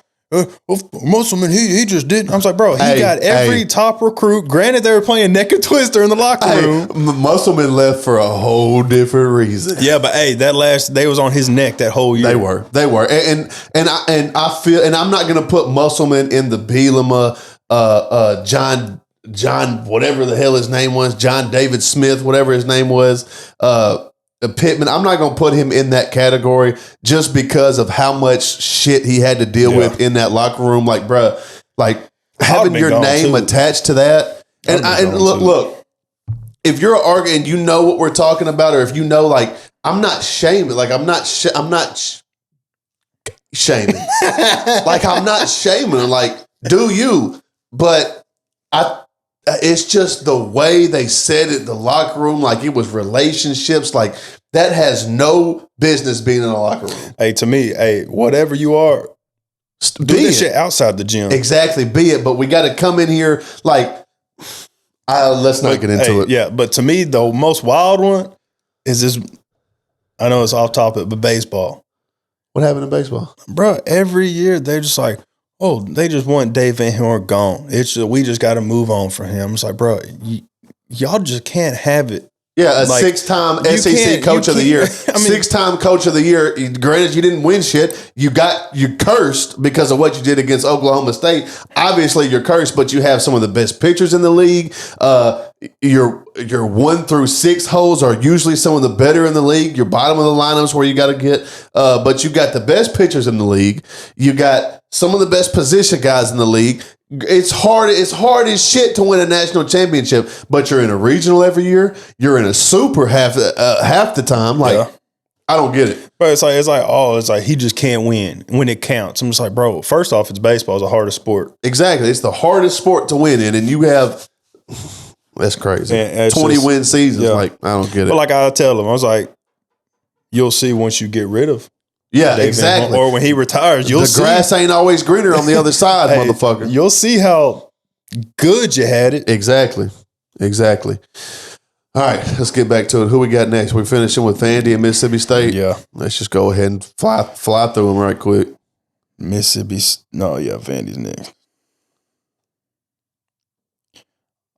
Musselman, he just didn't. I was like, bro, he got every top recruit. Granted, they were playing neck and twister in the locker room. Musselman left for a whole different reason. Yeah, but hey, they was on his neck that whole year. They were, and I feel, and I'm not gonna put Musselman in the Bielema, John John, whatever the hell his name was, John David Smith, whatever his name was, Pittman. I'm not going to put him in that category just because of how much shit he had to deal with in that locker room. Like, bruh, like having your name attached to that. And look, if you're arguing, you know what we're talking about, or if you know, like, I'm not shaming. Like, I'm not shaming. Like, I'm not shaming. Like, do you? But it's just the way they said it, the locker room, like it was relationships, like that has no business being in a locker room. Hey, to me, whatever you are, do this shit outside the gym. Exactly, be it. But we got to come in here like, let's not get into it. Yeah, but to me, the most wild one is this. I know it's off topic, but baseball. What happened in baseball? Bro, every year they're just like, oh, they just want Dave Van Horn gone. We just got to move on for him. It's like, bro, y'all just can't have it. Yeah, six-time SEC Coach of the Year. Six-time Coach of the Year. Granted, you didn't win shit. You cursed because of what you did against Oklahoma State. Obviously, you're cursed, but you have some of the best pitchers in the league. Your 1 through 6 holes are usually some of the better in the league. Your bottom of the lineups where you got to get, but you got the best pitchers in the league. You got some of the best position guys in the league. It's hard as shit to win a national championship, but you're in a regional every year. You're in a super half the time. Like, I don't get it. But it's like he just can't win when it counts. I'm just like, bro, first off, it's baseball. It's the hardest sport. Exactly. It's the hardest sport to win in, and you have that's crazy. 20-win seasons. Yeah. Like, I don't get it. But like I tell him, I was like, you'll see once you get rid of. Yeah, exactly. Or when he retires, you'll see. The grass ain't always greener on the other side, motherfucker. You'll see how good you had it. Exactly. All right, let's get back to it. Who we got next? We're finishing with Vandy and Mississippi State. Yeah. Let's just go ahead and fly through them right quick. Vandy's next.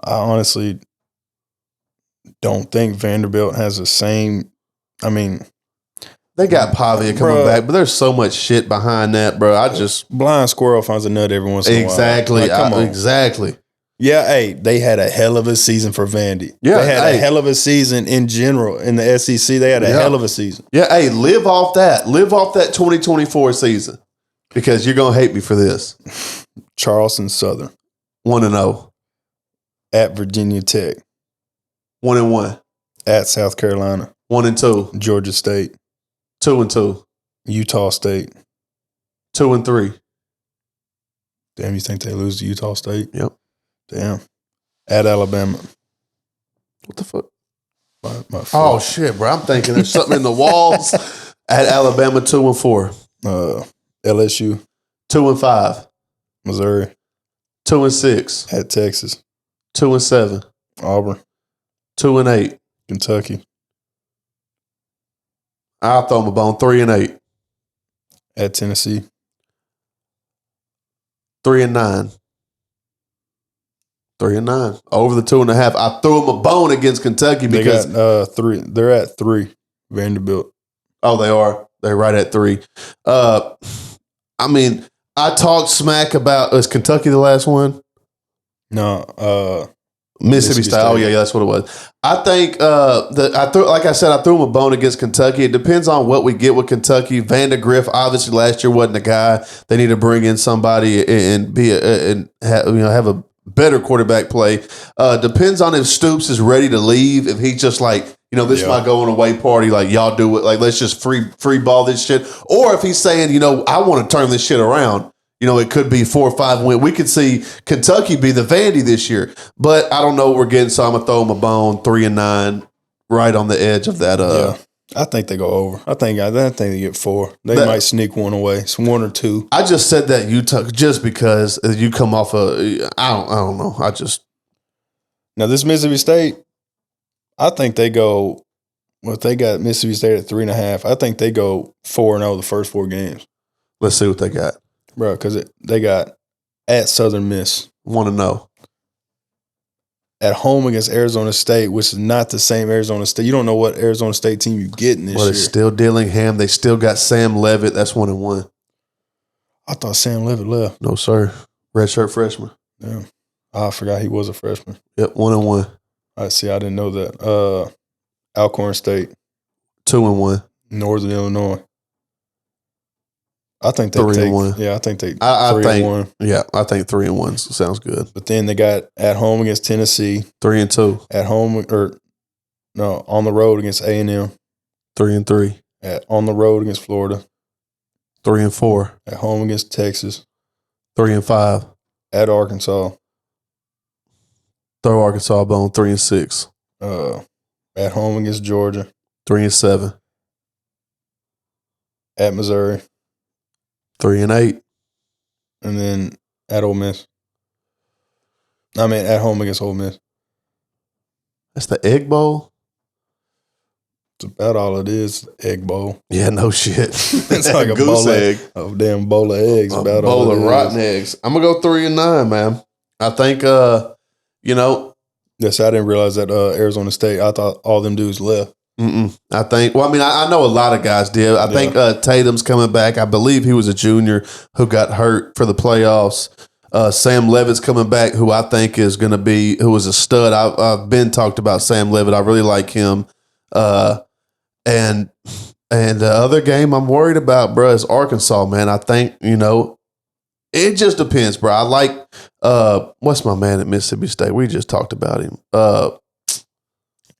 I honestly don't think Vanderbilt has the same. I mean, they got Pavia coming back, but there's so much shit behind that, bro. Blind squirrel finds a nut every once in a while. Exactly. Like, come on. Exactly. Yeah, they had a hell of a season for Vandy. Yeah, they had a hell of a season in general in the SEC. They had a hell of a season. Yeah, live off that. Live off that 2024 season because you're gonna hate me for this. Charleston Southern 1-0 at Virginia Tech. 1-1 at South Carolina. 1-2 Georgia State. 2-2 Utah State. 2-3. Damn, you think they lose to Utah State? Yep. Damn. At Alabama. What the fuck? Oh, shit, bro. I'm thinking there's something in the walls. At Alabama, 2-4. LSU. 2-5. Missouri. 2-6. At Texas. 2-7. Auburn. 2-8. Kentucky. I'll throw them a bone. 3-8. At Tennessee. 3-9. 3-9. Over the 2.5. I threw them a bone against Kentucky because they got 3. They're at 3. Vanderbilt. Oh, they are. They're right at 3. I mean, I talked smack about. Was Kentucky the last one? No. Mississippi State. Oh yeah, that's what it was. I think like I said, I threw them a bone against Kentucky. It depends on what we get with Kentucky. Vandegrift obviously last year wasn't the guy. They need to bring in somebody and have a better quarterback play. Depends on if Stoops is ready to leave. If he's just like, this is my going away party. Like, y'all do it. Like, let's just free ball this shit. Or if he's saying, I want to turn this shit around. It could be 4 or 5 win. We could see Kentucky be the Vandy this year, but I don't know what we're getting. So I'm gonna throw them a bone. 3-9, right on the edge of that. I think they go over. I think they get 4. They might sneak one away. It's 1 or 2. I just said that Utah just because you come off I don't know. Now this Mississippi State, I think they go. Well, if they got Mississippi State at 3.5, I think they go 4-0 the first 4 games. Let's see what they got. Bro, because they got at Southern Miss. 1-0. At home against Arizona State, which is not the same Arizona State. You don't know what Arizona State team you're getting this year. It's still Dillingham. They still got Sam Levitt. That's 1-1. I thought Sam Levitt left. No, sir. Redshirt freshman. Yeah. I forgot he was a freshman. Yep, 1-1. I see. I didn't know that. Alcorn State, 2-1. Northern Illinois. I think they 3-1. Yeah, I think they. I 3-1. Yeah, I think 3-1 sounds good. But then they got at home against Tennessee. 3-2. At home on the road against A&M. 3-3. On the road against Florida. 3-4. At home against Texas. 3-5. At Arkansas. Throw Arkansas a bone. 3-6. At home against Georgia. 3-7. At Missouri. 3-8. And then at Ole Miss. I mean, at home against Ole Miss. That's the Egg Bowl? It's about all it is, Egg Bowl. Yeah, no shit. It's like a goose egg. A damn bowl of eggs. A about bowl all of rotten eggs. I'm going to go 3-9, man. I think, Yes, I didn't realize that Arizona State, I thought all them dudes left. I think, I know a lot of guys did. I think Tatum's coming back. I believe he was a junior who got hurt for the playoffs. Sam Levitt's coming back, who I think is going to be, who was a stud. I've been talked about Sam Levitt. I really like him. And the other game I'm worried about, bro, is Arkansas, man. I think, it just depends, bro. I like, what's my man at Mississippi State? We just talked about him.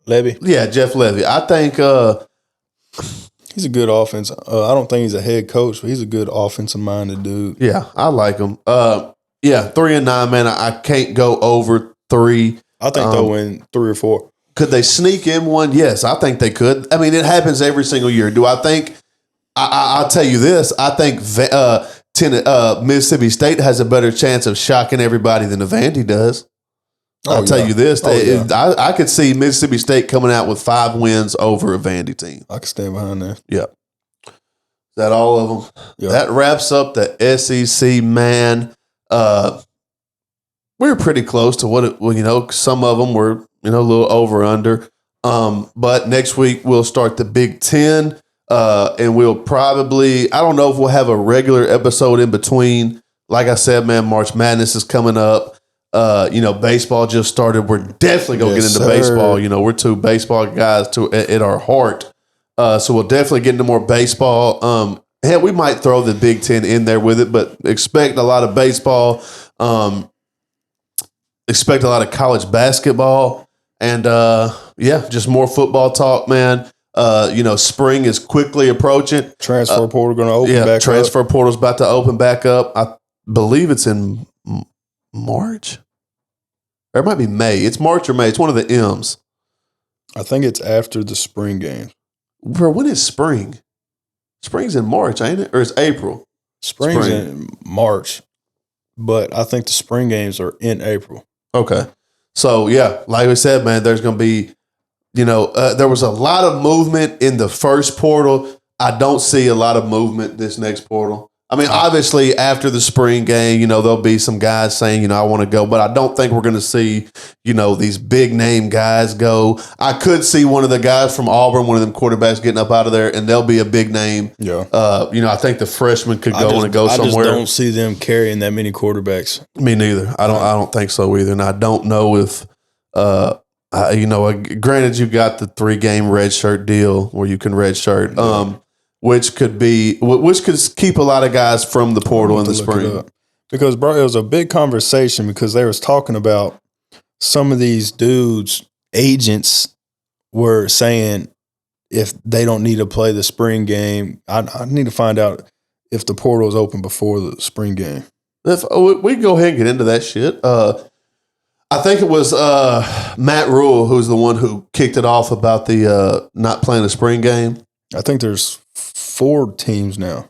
Levy? Yeah, Jeff Levy. I think he's a good offense. I don't think he's a head coach, but he's a good offensive-minded dude. Yeah, I like him. 3-9, man. I can't go over 3. I think they'll win 3 or 4. Could they sneak in one? Yes, I think they could. I mean, it happens every single year. Do I think? I'll tell you this. I think Mississippi State has a better chance of shocking everybody than Vandy does. I'll tell you this. I could see Mississippi State coming out with 5 wins over a Vandy team. I can stand behind that. Yep. Is that all of them? Yep. That wraps up the SEC, man. We were pretty close to what some of them were, a little over under. But next week we'll start the Big Ten. And we'll probably, I don't know if we'll have a regular episode in between. Like I said, man, March Madness is coming up. Baseball just started. We're definitely going to get into baseball. We're 2 baseball guys at our heart. So we'll definitely get into more baseball. Hell, we might throw the Big Ten in there with it, but expect a lot of baseball. Expect a lot of college basketball. And, just more football talk, man. Spring is quickly approaching. Transfer portal going to open back up. Transfer portal's about to open back up. I believe it's in March. Or it might be May. It's March or May. It's one of the M's. I think it's after the spring game. Bro, when is spring? Spring's in March, ain't it? Or it's April? Spring's in March. But I think the spring games are in April. Okay. So, like we said, man, there's going to be, there was a lot of movement in the first portal. I don't see a lot of movement this next portal. I mean, obviously, after the spring game, there'll be some guys saying, I want to go. But I don't think we're going to see, these big name guys go. I could see one of the guys from Auburn, one of them quarterbacks getting up out of there, and they'll be a big name. Yeah. I think the freshman could go somewhere. I just don't see them carrying that many quarterbacks. Me neither. I don't think so either. And I don't know if granted, you got the 3-game red shirt deal where you can red shirt, which could keep a lot of guys from the portal in the spring. Because, bro, it was a big conversation because they was talking about some of these dudes, agents were saying if they don't need to play the spring game, I need to find out if the portal is open before the spring game. We can go ahead and get into that shit. I think it was Matt Rule who's the one who kicked it off about the not playing the spring game. I think there's 4 teams now.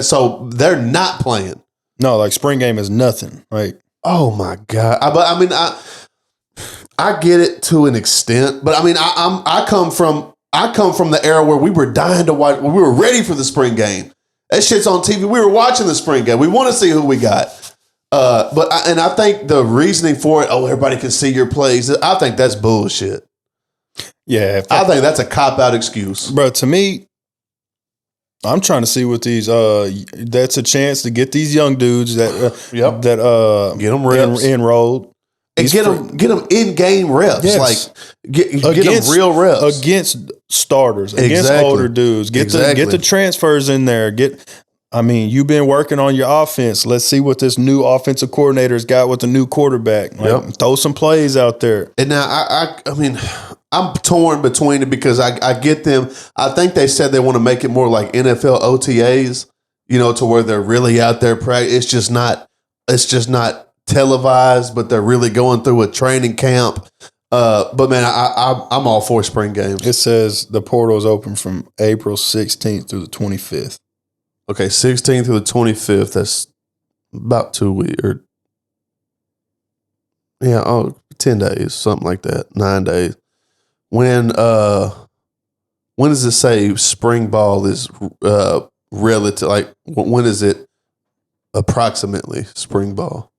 So they're not playing. No, like spring game is nothing. Like, oh my God! I get it to an extent, but I mean, I come from the era where we were dying to watch. We were ready for the spring game. That shit's on TV. We were watching the spring game. We want to see who we got. But I think the reasoning for it, everybody can see your plays. I think that's bullshit. Yeah, I think that's a cop-out excuse. Bro, to me, I'm trying to see what these. That's a chance to get these young dudes that get them reps. enrolled. and get them in game reps. Yes. Like get them real reps against starters, against older dudes. Get the transfers in there. You've been working on your offense. Let's see what this new offensive coordinator's got with the new quarterback. Throw some plays out there. And now I mean, I'm torn between it because I get them. I think they said they want to make it more like NFL OTAs, to where they're really out there practice. It's just not televised, but they're really going through a training camp. But man, I'm all for spring games. It says the portal is open from April 16th through the 25th. Okay, 16th through the 25th. That's about 2 weeks. 10 days, something like that. 9 days. When does it say spring ball is relative? Like, when is it approximately spring ball?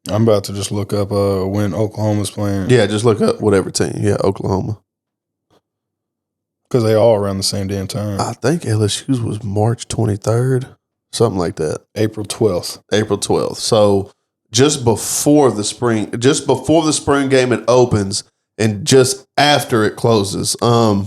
I'm about to just look up when Oklahoma's playing. Yeah, just look up whatever team. Yeah, Oklahoma. Because they all around the same damn time. I think LSU's was March 23rd, something like that. April 12th. April 12th. So just before the spring game it opens and just after it closes. I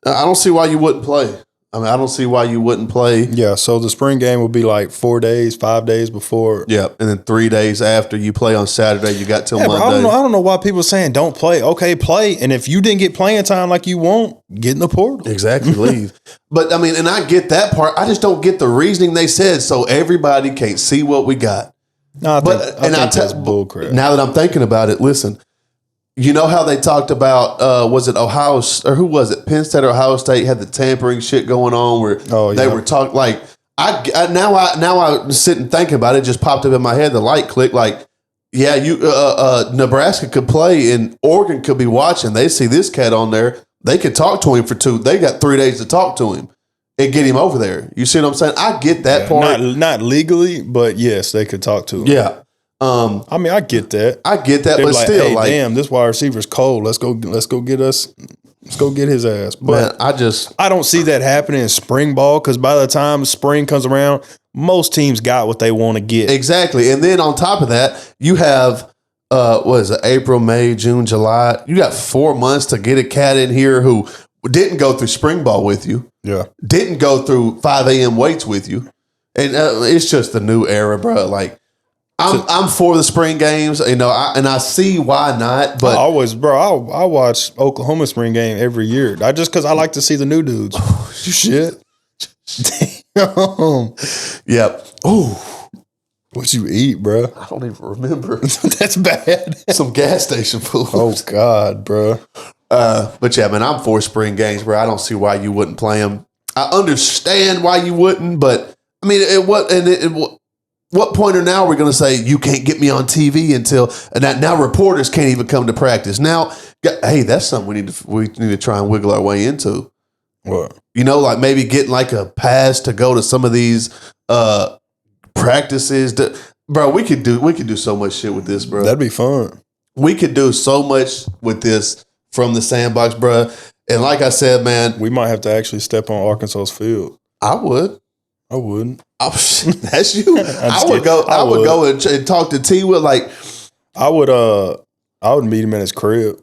don't see why you wouldn't play. I don't see why you wouldn't play. Yeah, so the spring game will be like 4 days, 5 days before. Yeah, and then 3 days after you play on Saturday, you got till Monday. I don't know why people are saying don't play. Okay, play. And if you didn't get playing time like you want, get in the portal. Exactly, leave. But, and I get that part. I just don't get the reasoning they said so everybody can't see what we got. No, I think that's bullcrap. Now that I'm thinking about it, listen. You know how they talked about, was it Ohio, or who was it? Penn State or Ohio State had the tampering shit going on where they were talking, like, now I sit and think about it, it just popped up in my head, the light clicked, like, yeah, Nebraska could play and Oregon could be watching. They see this cat on there. They could talk to him they got 3 days to talk to him and get him over there. You see what I'm saying? I get that part. Not legally, but yes, they could talk to him. Yeah. I get that. But like, still, hey, damn, this wide receiver's cold. Let's go get his ass. But man, I don't see that happening in spring ball because by the time spring comes around, most teams got what they want to get. Exactly. And then on top of that, you have April, May, June, July. You got 4 months to get a cat in here who didn't go through spring ball with you. Yeah. Didn't go through 5 a.m. weights with you. And it's just the new era, bro. Like, I'm for the spring games, and I see why not. But I watch Oklahoma spring game every year. Because I like to see the new dudes. Shit. Damn. Yep. Ooh. What you eat, bro? I don't even remember. That's bad. Some gas station food. Oh God, bro. But yeah, man, I'm for spring games, bro. I don't see why you wouldn't play them. I understand why you wouldn't, but I mean, what point are now we're going to say you can't get me on TV until now reporters can't even come to practice. Now, hey, that's something we need to try and wiggle our way into. What? Like maybe getting like a pass to go to some of these practices. Bro, we could do so much shit with this, bro. That'd be fun. We could do so much with this from the Sandbox, bro. And like I said, man, we might have to actually step on Arkansas's field. I would. I wouldn't. That's you. I would go and talk to T. Will, like, I would meet him in his crib.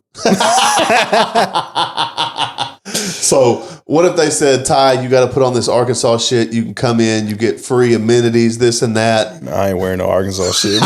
So what if they said, Ty, you got to put on this Arkansas shit. You can come in, you get free amenities, this and that. I ain't wearing no Arkansas shit.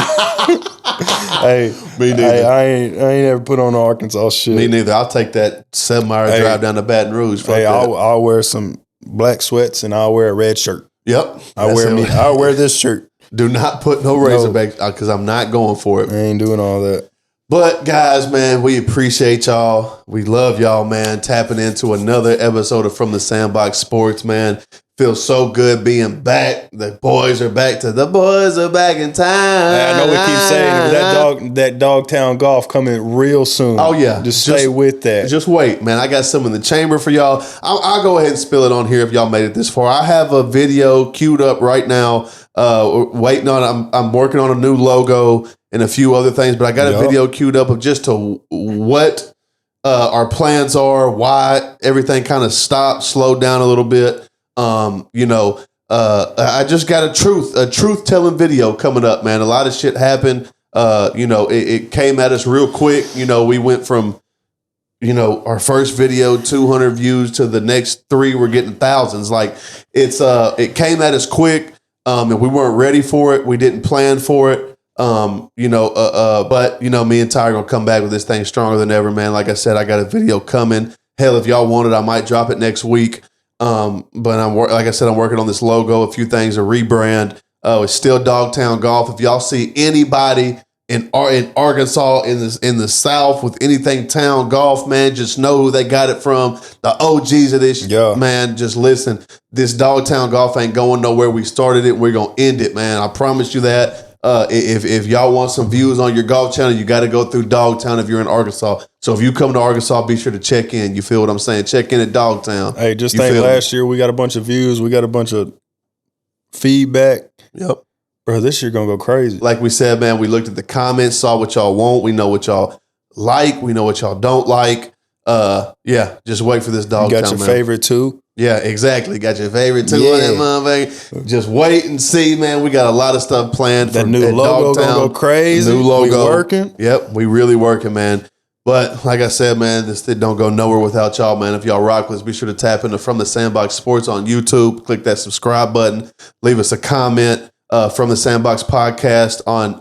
Hey, me neither. Hey, I ain't ever put on no Arkansas shit. Me neither. I'll take that 7-hour drive down to Baton Rouge. Hey, I'll wear some black sweats and I'll wear a red shirt. Yep. I'll wear this shirt. Do not put no Razorbacks because I'm not going for it. I ain't doing all that. But guys, man, we appreciate y'all. We love y'all, man. Tapping into another episode of From the Sandbox Sports, man. Feels so good being back. The boys are back in time. I know we keep saying that Dogtown Golf coming real soon. Oh yeah, just stay with that. Just wait, man. I got some in the chamber for y'all. I'll go ahead and spill it on here if y'all made it this far. I have a video queued up right now. Waiting on. I'm working on a new logo and a few other things, but I got a video queued up of just to what our plans are, why everything kind of slowed down a little bit. I just got a truth telling video coming up, man. A lot of shit happened. It came at us real quick. We went from, our first video, 200 views, to the next 3, we're getting thousands. Like it came at us quick. And we weren't ready for it. We didn't plan for it. But me and Ty are gonna come back with this thing stronger than ever, man. Like I said, I got a video coming. Hell, if y'all want it, I might drop it next week. But I'm working on this logo, a few things, a rebrand. It's still Dogtown Golf. If y'all see anybody in Arkansas, in the South, with anything Town Golf, man, just know who they got it from. The OGs of this, man. Just listen. This Dogtown Golf ain't going nowhere. We started it. We're gonna end it, man. I promise you that. If y'all want some views on your golf channel, you got to go through Dogtown if you're in Arkansas. So if you come to Arkansas, be sure to check in. You feel what I'm saying? Check in at Dogtown. Hey, just think last year we got a bunch of views. We got a bunch of feedback. Yep. Bro, this year going to go crazy. Like we said, man, we looked at the comments, saw what y'all want. We know what y'all like. We know what y'all don't like. Just wait for this Dogtown, you got your favorite too? Yeah, exactly. Got your favorite too on that motherfucker. Just wait and see, man. We got a lot of stuff planned. That new logo gonna go crazy. New logo. We working. Yep, we really working, man. But like I said, man, this thing don't go nowhere without y'all, man. If y'all rock with us, be sure to tap into From the Sandbox Sports on YouTube. Click that subscribe button. Leave us a comment from the Sandbox Podcast on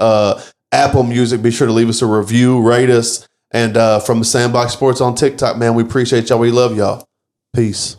Apple Music. Be sure to leave us a review, rate us. And From the Sandbox Sports on TikTok, man, we appreciate y'all. We love y'all. Peace.